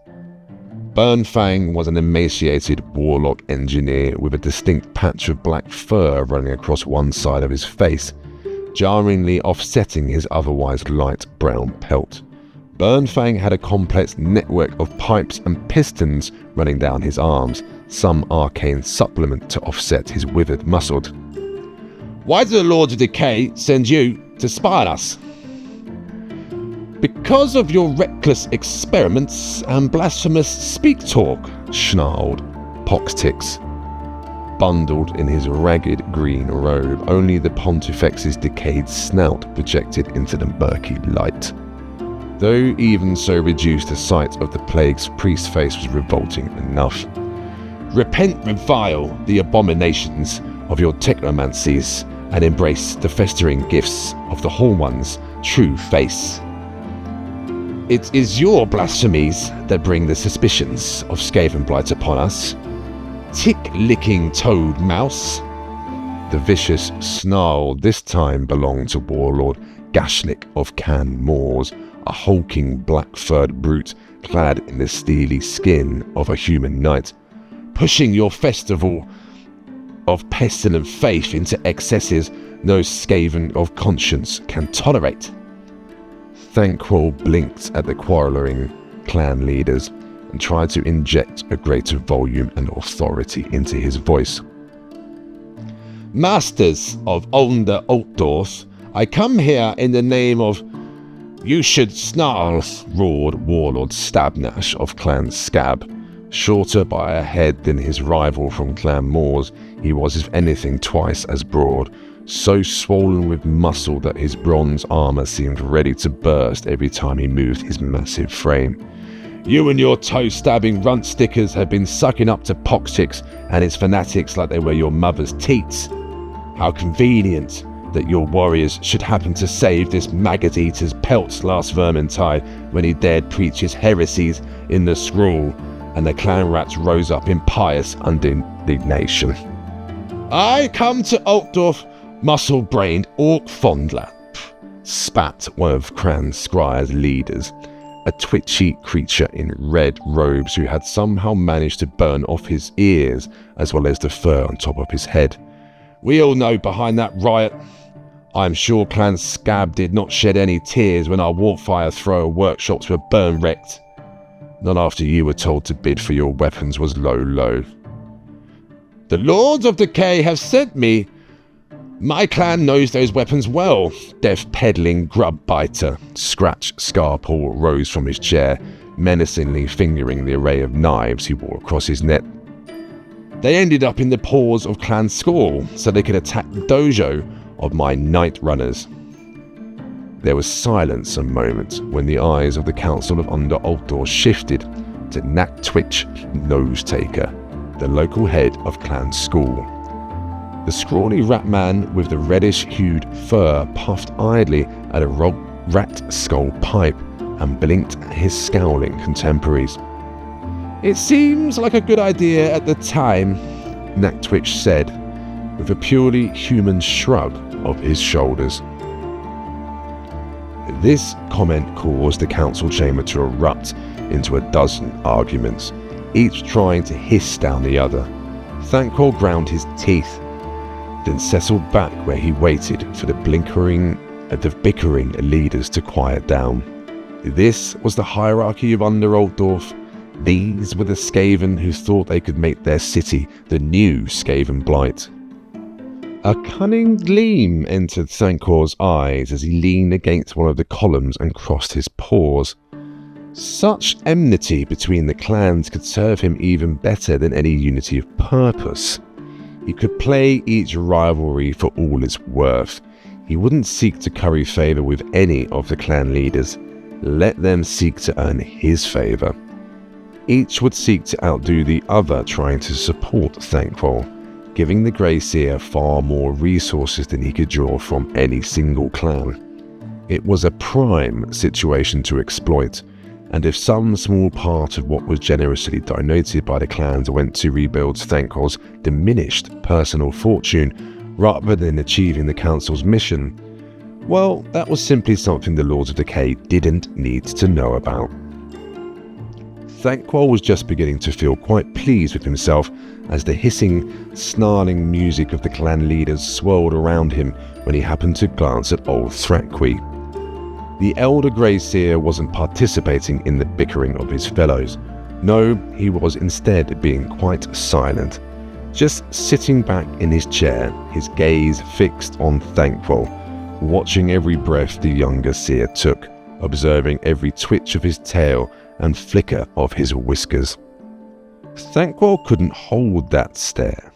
Burnfang was an emaciated warlock engineer with a distinct patch of black fur running across one side of his face, jarringly offsetting his otherwise light brown pelt. Burnfang had a complex network of pipes and pistons running down his arms, some arcane supplement to offset his withered muscle. "Why do the Lords of Decay send you to spy on us?" "Because of your reckless experiments and blasphemous speak-talk," snarled Poxtix. Bundled in his ragged green robe, only the Pontifex's decayed snout projected into the murky light. though even so reduced the sight of the plague's priest's face was revolting enough. Repent, revile the abominations of your technomancies, and embrace the festering gifts of the Whole One's true face. It is your blasphemies that bring the suspicions of Skaven blight upon us. Tick-licking toad mouse. The vicious snarl this time belonged to Warlord Gashlik of Can Moors, a hulking black-furred brute clad in the steely skin of a human knight, pushing your festival of pestilent faith into excesses no Skaven of conscience can tolerate. Thanquol blinked at the quarrelling clan leaders and tried to inject a greater volume and authority into his voice. Masters of Under-Altdorf, I come here in the name of... You should snarl, roared Warlord Stabnash of Clan Scab. Shorter by a head than his rival from Clan Moors, he was if anything twice as broad, so swollen with muscle that his bronze armour seemed ready to burst every time he moved his massive frame. You and your toe-stabbing runt stickers have been sucking up to poxticks and its fanatics like they were your mother's teats. How convenient that your warriors should happen to save this maggot-eater's pelts last Vermintide when he dared preach his heresies in the scroll, and the clan rats rose up in pious indignation. I come to Altdorf, muscle-brained orc fondler, spat one of Clan Scryer's leaders, a twitchy creature in red robes who had somehow managed to burn off his ears as well as the fur on top of his head. We all know behind that riot. I am sure Clan Scab did not shed any tears when our Warfire thrower workshops were burn-wrecked. Not after you were told to bid for your weapons was low. The Lords of Decay have sent me. My clan knows those weapons well. Death-peddling grub-biter. Scratch Scarpaw rose from his chair, menacingly fingering the array of knives he wore across his neck. They ended up in the paws of Clan Skull so they could attack the dojo of my Night Runners. There was silence a moment when the eyes of the Council of Under-Altdorf shifted to Naktwitch Nosetaker, the local head of Clan Skull. The scrawny rat man with the reddish-hued fur puffed idly at a rat skull pipe and blinked at his scowling contemporaries. It seems like a good idea at the time, Naktwitch said, with a purely human shrug of his shoulders. This comment caused the council chamber to erupt into a dozen arguments, each trying to hiss down the other. Thanquol ground his teeth, then settled back where he waited for the bickering leaders to quiet down. This was the hierarchy of Under-Altdorf. These were the Skaven who thought they could make their city the new Skaven blight. A cunning gleam entered Thanquol's eyes as he leaned against one of the columns and crossed his paws. Such enmity between the clans could serve him even better than any unity of purpose. He could play each rivalry for all it's worth. He wouldn't seek to curry favour with any of the clan leaders. Let them seek to earn his favour. Each would seek to outdo the other, trying to support Thanquol, giving the Grey Seer far more resources than he could draw from any single clan. It was a prime situation to exploit, and if some small part of what was generously donated by the clans went to rebuild Thanquol's diminished personal fortune rather than achieving the council's mission, well, that was simply something the Lords of Decay didn't need to know about. Thanquol was just beginning to feel quite pleased with himself as the hissing, snarling music of the clan leaders swirled around him when he happened to glance at old Thrakwi. The elder Grey Seer wasn't participating in the bickering of his fellows. No, he was instead being quite silent, just sitting back in his chair, his gaze fixed on Thanquol, watching every breath the younger Seer took, observing every twitch of his tail and flicker of his whiskers. Thanquol couldn't hold that stare.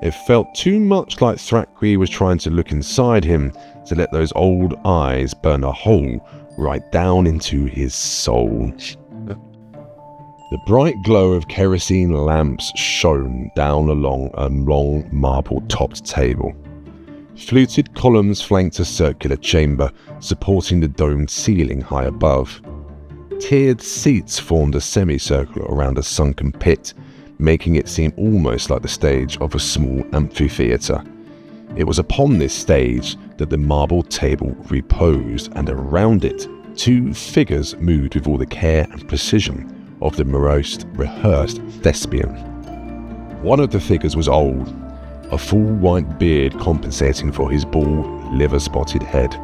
It felt too much like Thrakwi was trying to look inside him to let those old eyes burn a hole right down into his soul. The bright glow of kerosene lamps shone down along a long marble-topped table. Fluted columns flanked a circular chamber, supporting the domed ceiling high above. Tiered seats formed a semicircle around a sunken pit, making it seem almost like the stage of a small amphitheatre. It was upon this stage that the marble table reposed, and around it, two figures moved with all the care and precision of the most rehearsed thespian. One of the figures was old, a full white beard compensating for his bald, liver-spotted head.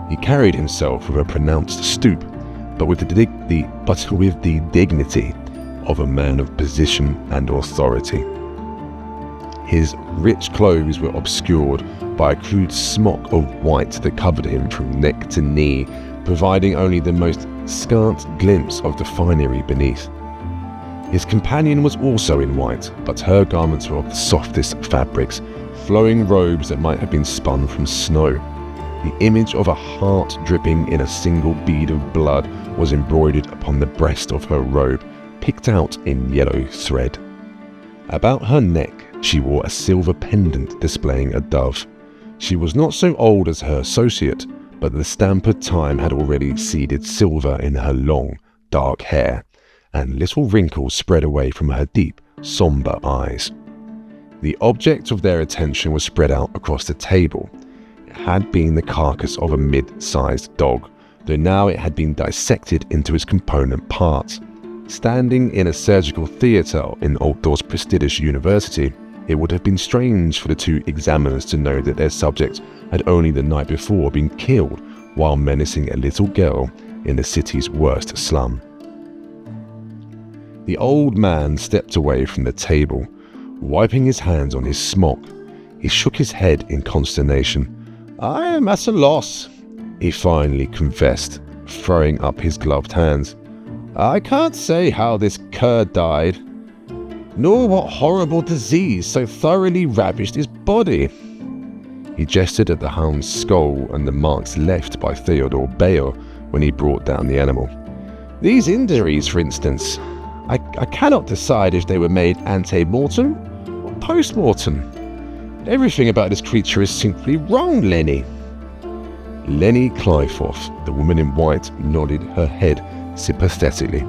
He carried himself with a pronounced stoop, but with the dignity of a man of position and authority. His rich clothes were obscured by a crude smock of white that covered him from neck to knee, providing only the most scant glimpse of the finery beneath. His companion was also in white, but her garments were of the softest fabrics, flowing robes that might have been spun from snow. The image of a heart dripping in a single bead of blood was embroidered upon the breast of her robe, picked out in yellow thread. About her neck she wore a silver pendant displaying a dove. She was not so old as her associate, but the stamp of time had already seeded silver in her long, dark hair, and little wrinkles spread away from her deep, sombre eyes. The object of their attention was spread out across the table. It had been the carcass of a mid-sized dog, though now it had been dissected into its component parts. Standing in a surgical theatre in Altdorf's prestigious university, it would have been strange for the two examiners to know that their subject had only the night before been killed while menacing a little girl in the city's worst slum. The old man stepped away from the table, wiping his hands on his smock. He shook his head in consternation. "I am at a loss," he finally confessed, throwing up his gloved hands. "I can't say how this cur died, nor what horrible disease so thoroughly ravaged his body." He gestured at the hound's skull and the marks left by Theodor Bayer when he brought down the animal. "These injuries, for instance, I cannot decide if they were made ante-mortem or post-mortem. Everything about this creature is simply wrong, Lenny." Lenny Clyforth, the woman in white, nodded her head sympathetically.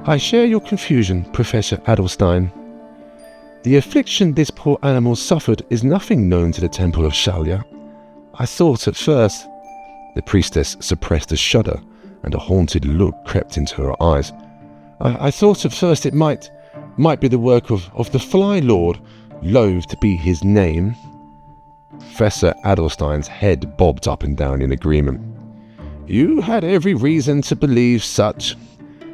"I share your confusion, Professor Adelstein. The affliction this poor animal suffered is nothing known to the Temple of Shalya. I thought at first..." The priestess suppressed a shudder, and a haunted look crept into her eyes. I thought at first it might be the work of the Fly Lord, loath to be his name." Professor Adelstein's head bobbed up and down in agreement. "You had every reason to believe such.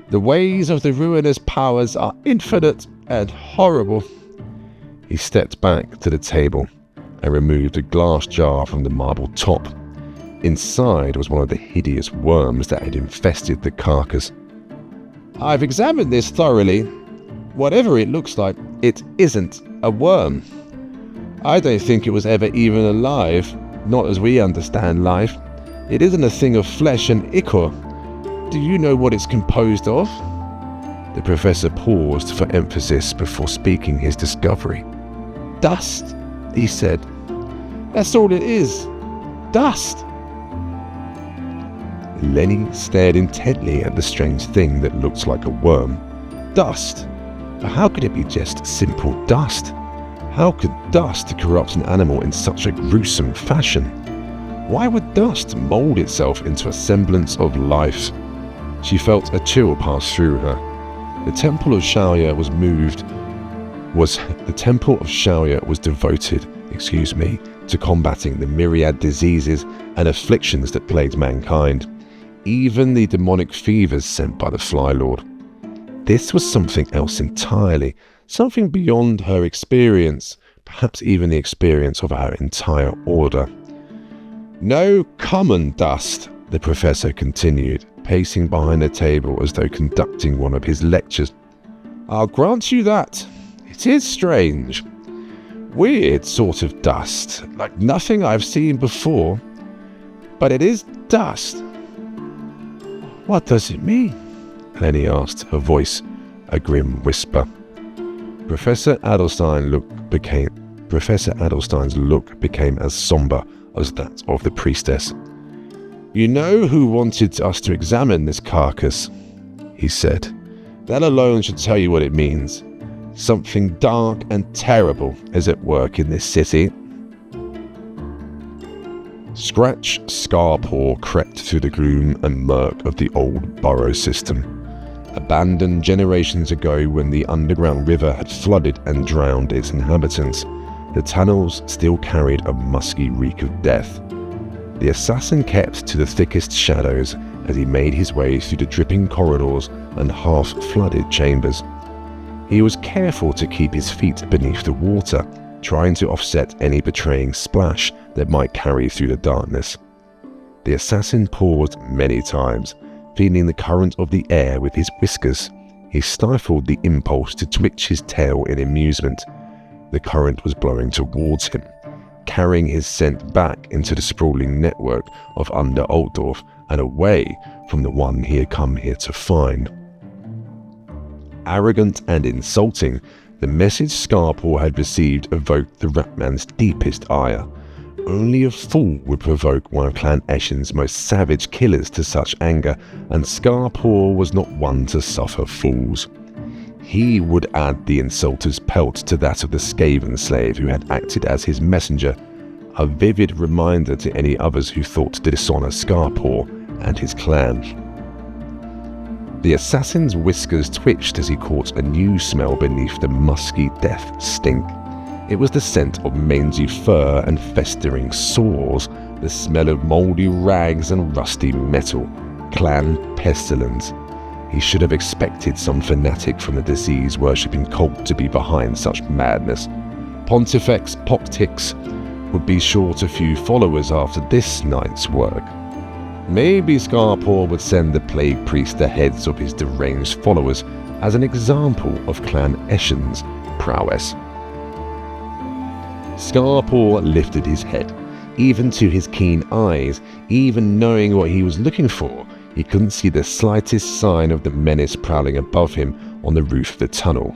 The ways of the ruinous powers are infinite and horrible." He stepped back to the table and removed a glass jar from the marble top. Inside was one of the hideous worms that had infested the carcass. "I've examined this thoroughly. Whatever it looks like, it isn't a worm. I don't think it was ever even alive, not as we understand life. It isn't a thing of flesh and ichor. Do you know what it's composed of?" The professor paused for emphasis before speaking his discovery. "Dust," he said. "That's all it is. Dust." Lenny stared intently at the strange thing that looked like a worm. Dust? But how could it be just simple dust? How could dust corrupt an animal in such a gruesome fashion? Why would dust mold itself into a semblance of life? She felt a chill pass through her. The Temple of Shalya was devoted, to combating the myriad diseases and afflictions that plagued mankind, even the demonic fevers sent by the Fly Lord. This was something else entirely, something beyond her experience, perhaps even the experience of our entire order. "No common dust," the professor continued, pacing behind the table as though conducting one of his lectures. "I'll grant you that. It is strange. Weird sort of dust, like nothing I've seen before. But it is dust. "What does it mean?" Lenny asked, her voice a grim whisper. Professor Adelstein's look became as somber as that of the priestess. "You know who wanted us to examine this carcass," he said. "That alone should tell you what it means. Something dark and terrible is at work in this city." Scratch Scarpaw crept through the gloom and murk of the old burrow system, abandoned generations ago when the underground river had flooded and drowned its inhabitants. The tunnels still carried a musky reek of death. The assassin kept to the thickest shadows as he made his way through the dripping corridors and half-flooded chambers. He was careful to keep his feet beneath the water, trying to offset any betraying splash that might carry through the darkness. The assassin paused many times, feeling the current of the air with his whiskers. He stifled the impulse to twitch his tail in amusement. The current was blowing towards him, carrying his scent back into the sprawling network of Under-Altdorf and away from the one he had come here to find. Arrogant and insulting, the message Scarpaw had received evoked the Ratman's deepest ire. Only a fool would provoke one of Clan Eshen's most savage killers to such anger, and Scarpaw was not one to suffer fools. He would add the insulter's pelt to that of the Skaven slave who had acted as his messenger, a vivid reminder to any others who thought to dishonor Scarpaw and his clan. The assassin's whiskers twitched as he caught a new smell beneath the musky death stink. It was the scent of mangy fur and festering sores, the smell of mouldy rags and rusty metal. Clan pestilence. He should have expected some fanatic from the disease-worshipping cult to be behind such madness. Pontifex Poctix would be short a few followers after this night's work. Maybe Scarpaw would send the plague priest the heads of his deranged followers as an example of Clan Eshen's prowess. Scarpaw lifted his head. Even to his keen eyes, even knowing what he was looking for, he couldn't see the slightest sign of the menace prowling above him on the roof of the tunnel.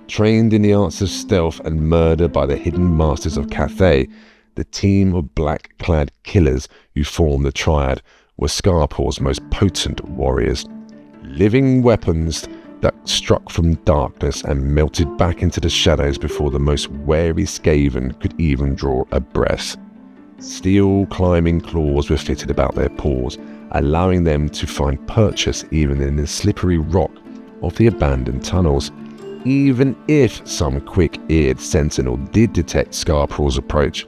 Trained in the arts of stealth and murder by the hidden masters of Cathay, the team of black-clad killers who formed the Triad were Scarpaw's most potent warriors. Living weapons that struck from darkness and melted back into the shadows before the most wary Skaven could even draw a breath. Steel climbing claws were fitted about their paws, allowing them to find purchase even in the slippery rock of the abandoned tunnels. Even if some quick-eared sentinel did detect Scarpaw's approach,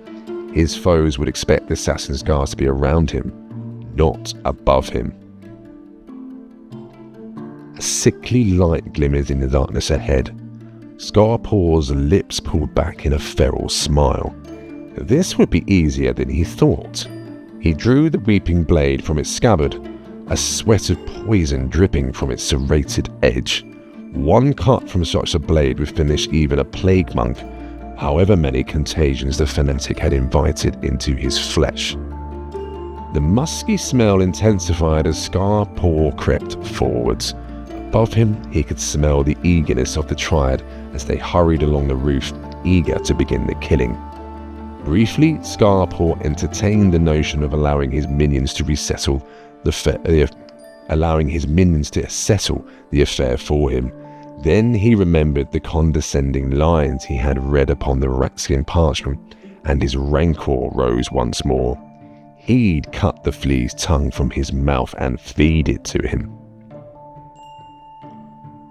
his foes would expect the assassin's guards to be around him, not above him. A sickly light glimmered in the darkness ahead. Scarpaw's lips pulled back in a feral smile. This would be easier than he thought. He drew the weeping blade from its scabbard, a sweat of poison dripping from its serrated edge. One cut from such a blade would finish even a plague monk, however many contagions the fanatic had invited into his flesh. The musky smell intensified as Scarpaw crept forwards. Above him, he could smell the eagerness of the Triad as they hurried along the roof, eager to begin the killing. Briefly, Scarpaw entertained the notion of allowing his minions to settle the affair for him. Then he remembered the condescending lines he had read upon the ratskin parchment, and his rancor rose once more. He'd cut the flea's tongue from his mouth and feed it to him.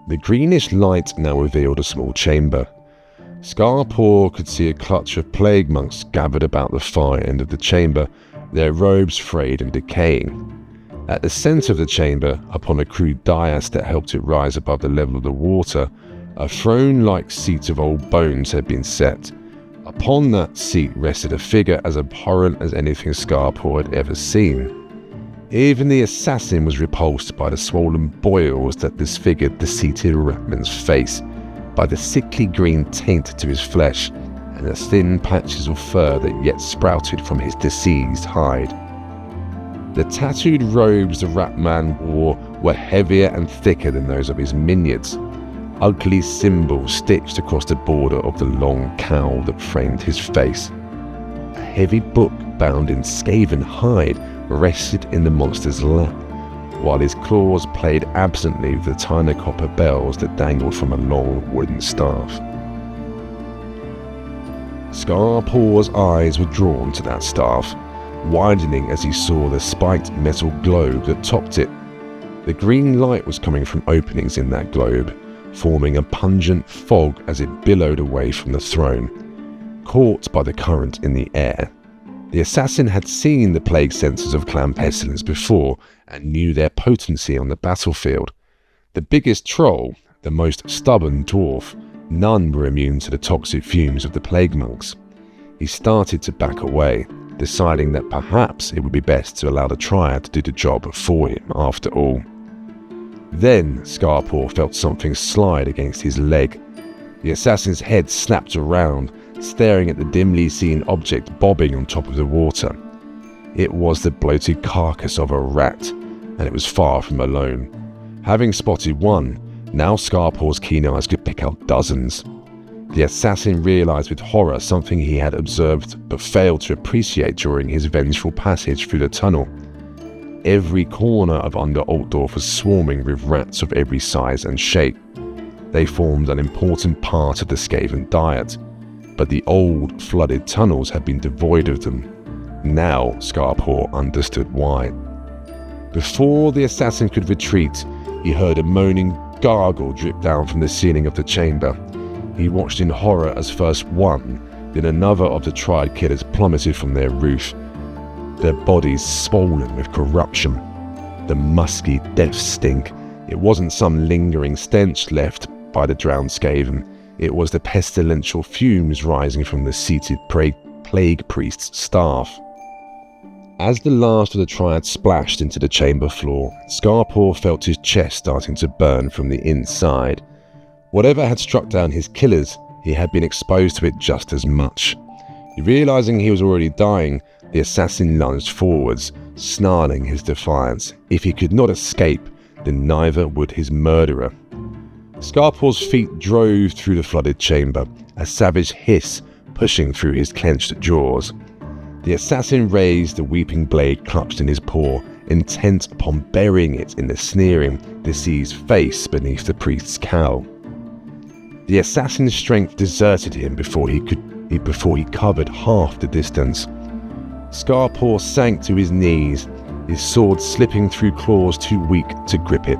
The greenish light now revealed a small chamber. Scarpaw could see a clutch of plague monks gathered about the far end of the chamber, their robes frayed and decaying. At the centre of the chamber, upon a crude dais that helped it rise above the level of the water, a throne-like seat of old bones had been set. Upon that seat rested a figure as abhorrent as anything Scarpaw had ever seen. Even the assassin was repulsed by the swollen boils that disfigured the seated Ratman's face, by the sickly green taint to his flesh, and the thin patches of fur that yet sprouted from his diseased hide. The tattooed robes the rat man wore were heavier and thicker than those of his minions, ugly symbols stitched across the border of the long cowl that framed his face. A heavy book bound in Skaven hide rested in the monster's lap, while his claws played absently with the tiny copper bells that dangled from a long wooden staff. Scarpaw's eyes were drawn to that staff, widening as he saw the spiked metal globe that topped it. The green light was coming from openings in that globe, forming a pungent fog as it billowed away from the throne, caught by the current in the air. The assassin had seen the plague sensors of Clan Pestilence before and knew their potency on the battlefield. The biggest troll, the most stubborn dwarf, none were immune to the toxic fumes of the plague monks. He started to back away, deciding that perhaps it would be best to allow the triad to do the job for him after all. Then Scarpaw felt something slide against his leg. The assassin's head snapped around, staring at the dimly seen object bobbing on top of the water. It was the bloated carcass of a rat, and it was far from alone. Having spotted one, now Scarpaw's keen eyes could pick out dozens. The assassin realized with horror something he had observed but failed to appreciate during his vengeful passage through the tunnel. Every corner of Under-Altdorf was swarming with rats of every size and shape. They formed an important part of the Skaven diet, but the old, flooded tunnels had been devoid of them. Now Scarpaw understood why. Before the assassin could retreat, he heard a moaning gargle drip down from the ceiling of the chamber. He watched in horror as first one, then another of the triad killers plummeted from their roof, their bodies swollen with corruption. The musky death stink. It wasn't some lingering stench left by the drowned Skaven. It was the pestilential fumes rising from the seated plague priest's staff. As the last of the triad splashed into the chamber floor, Scarpaw felt his chest starting to burn from the inside. Whatever had struck down his killers, he had been exposed to it just as much. Realizing he was already dying, the assassin lunged forwards, snarling his defiance. If he could not escape, then neither would his murderer. Scarpaw's feet drove through the flooded chamber, a savage hiss pushing through his clenched jaws. The assassin raised the weeping blade clutched in his paw, intent upon burying it in the sneering, diseased face beneath the priest's cowl. The assassin's strength deserted him before he covered half the distance. Scarpaw sank to his knees, his sword slipping through claws too weak to grip it.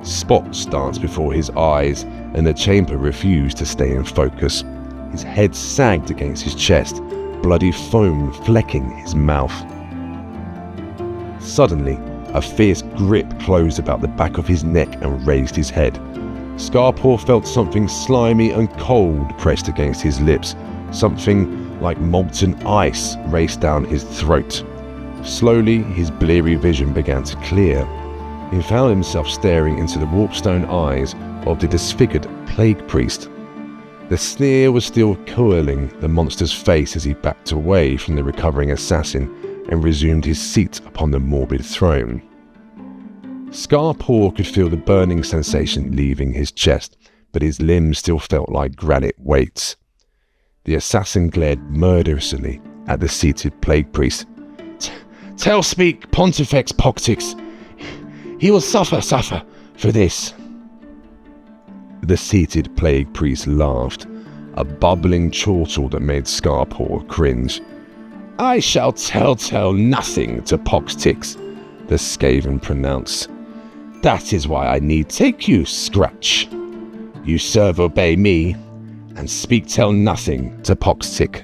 Spots danced before his eyes, and the chamber refused to stay in focus. His head sagged against his chest, bloody foam flecking his mouth. Suddenly, a fierce grip closed about the back of his neck and raised his head. Scarpaw felt something slimy and cold pressed against his lips. Something like molten ice raced down his throat. Slowly, his bleary vision began to clear. He found himself staring into the warpstone eyes of the disfigured plague priest. The sneer was still coiling the monster's face as he backed away from the recovering assassin and resumed his seat upon the morbid throne. Scarpaw could feel the burning sensation leaving his chest, but his limbs still felt like granite weights. The assassin glared murderously at the seated plague priest. "Tell speak, Pontifex Poctix. He will suffer for this." The seated plague priest laughed, a bubbling chortle that made Scarpaw cringe. "I shall tell nothing to Poctix," the Skaven pronounced. "That is why I need take you, Scratch. You serve obey me, and speak tell nothing to Poctix."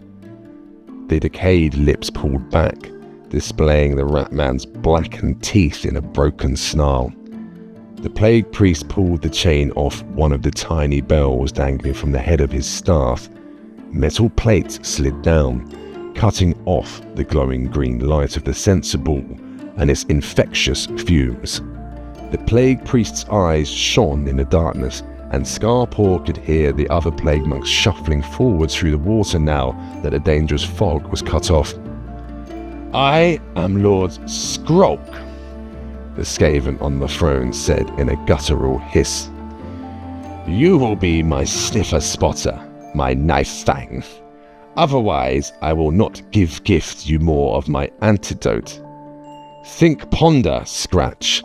The decayed lips pulled back, displaying the rat man's blackened teeth in a broken snarl. The plague priest pulled the chain off one of the tiny bells dangling from the head of his staff. Metal plates slid down, cutting off the glowing green light of the censer ball and its infectious fumes. The plague priest's eyes shone in the darkness, and Scarpaw could hear the other plague monks shuffling forward through the water now that the dangerous fog was cut off. I am Lord Skrolk, the Skaven on the throne said in a guttural hiss. You will be my sniffer spotter, my knife fang. Otherwise, I will not give gift you more of my antidote. Think ponder, Scratch,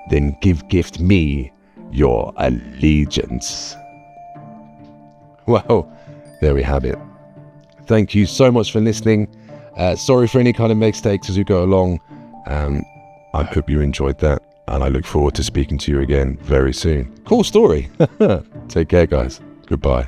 then give gift me your allegiance. Well, there we have it. Thank you so much for listening. Sorry for any kind of mistakes as we go along. I hope you enjoyed that, and I look forward to speaking to you again very soon. Cool story. Take care, guys. Goodbye.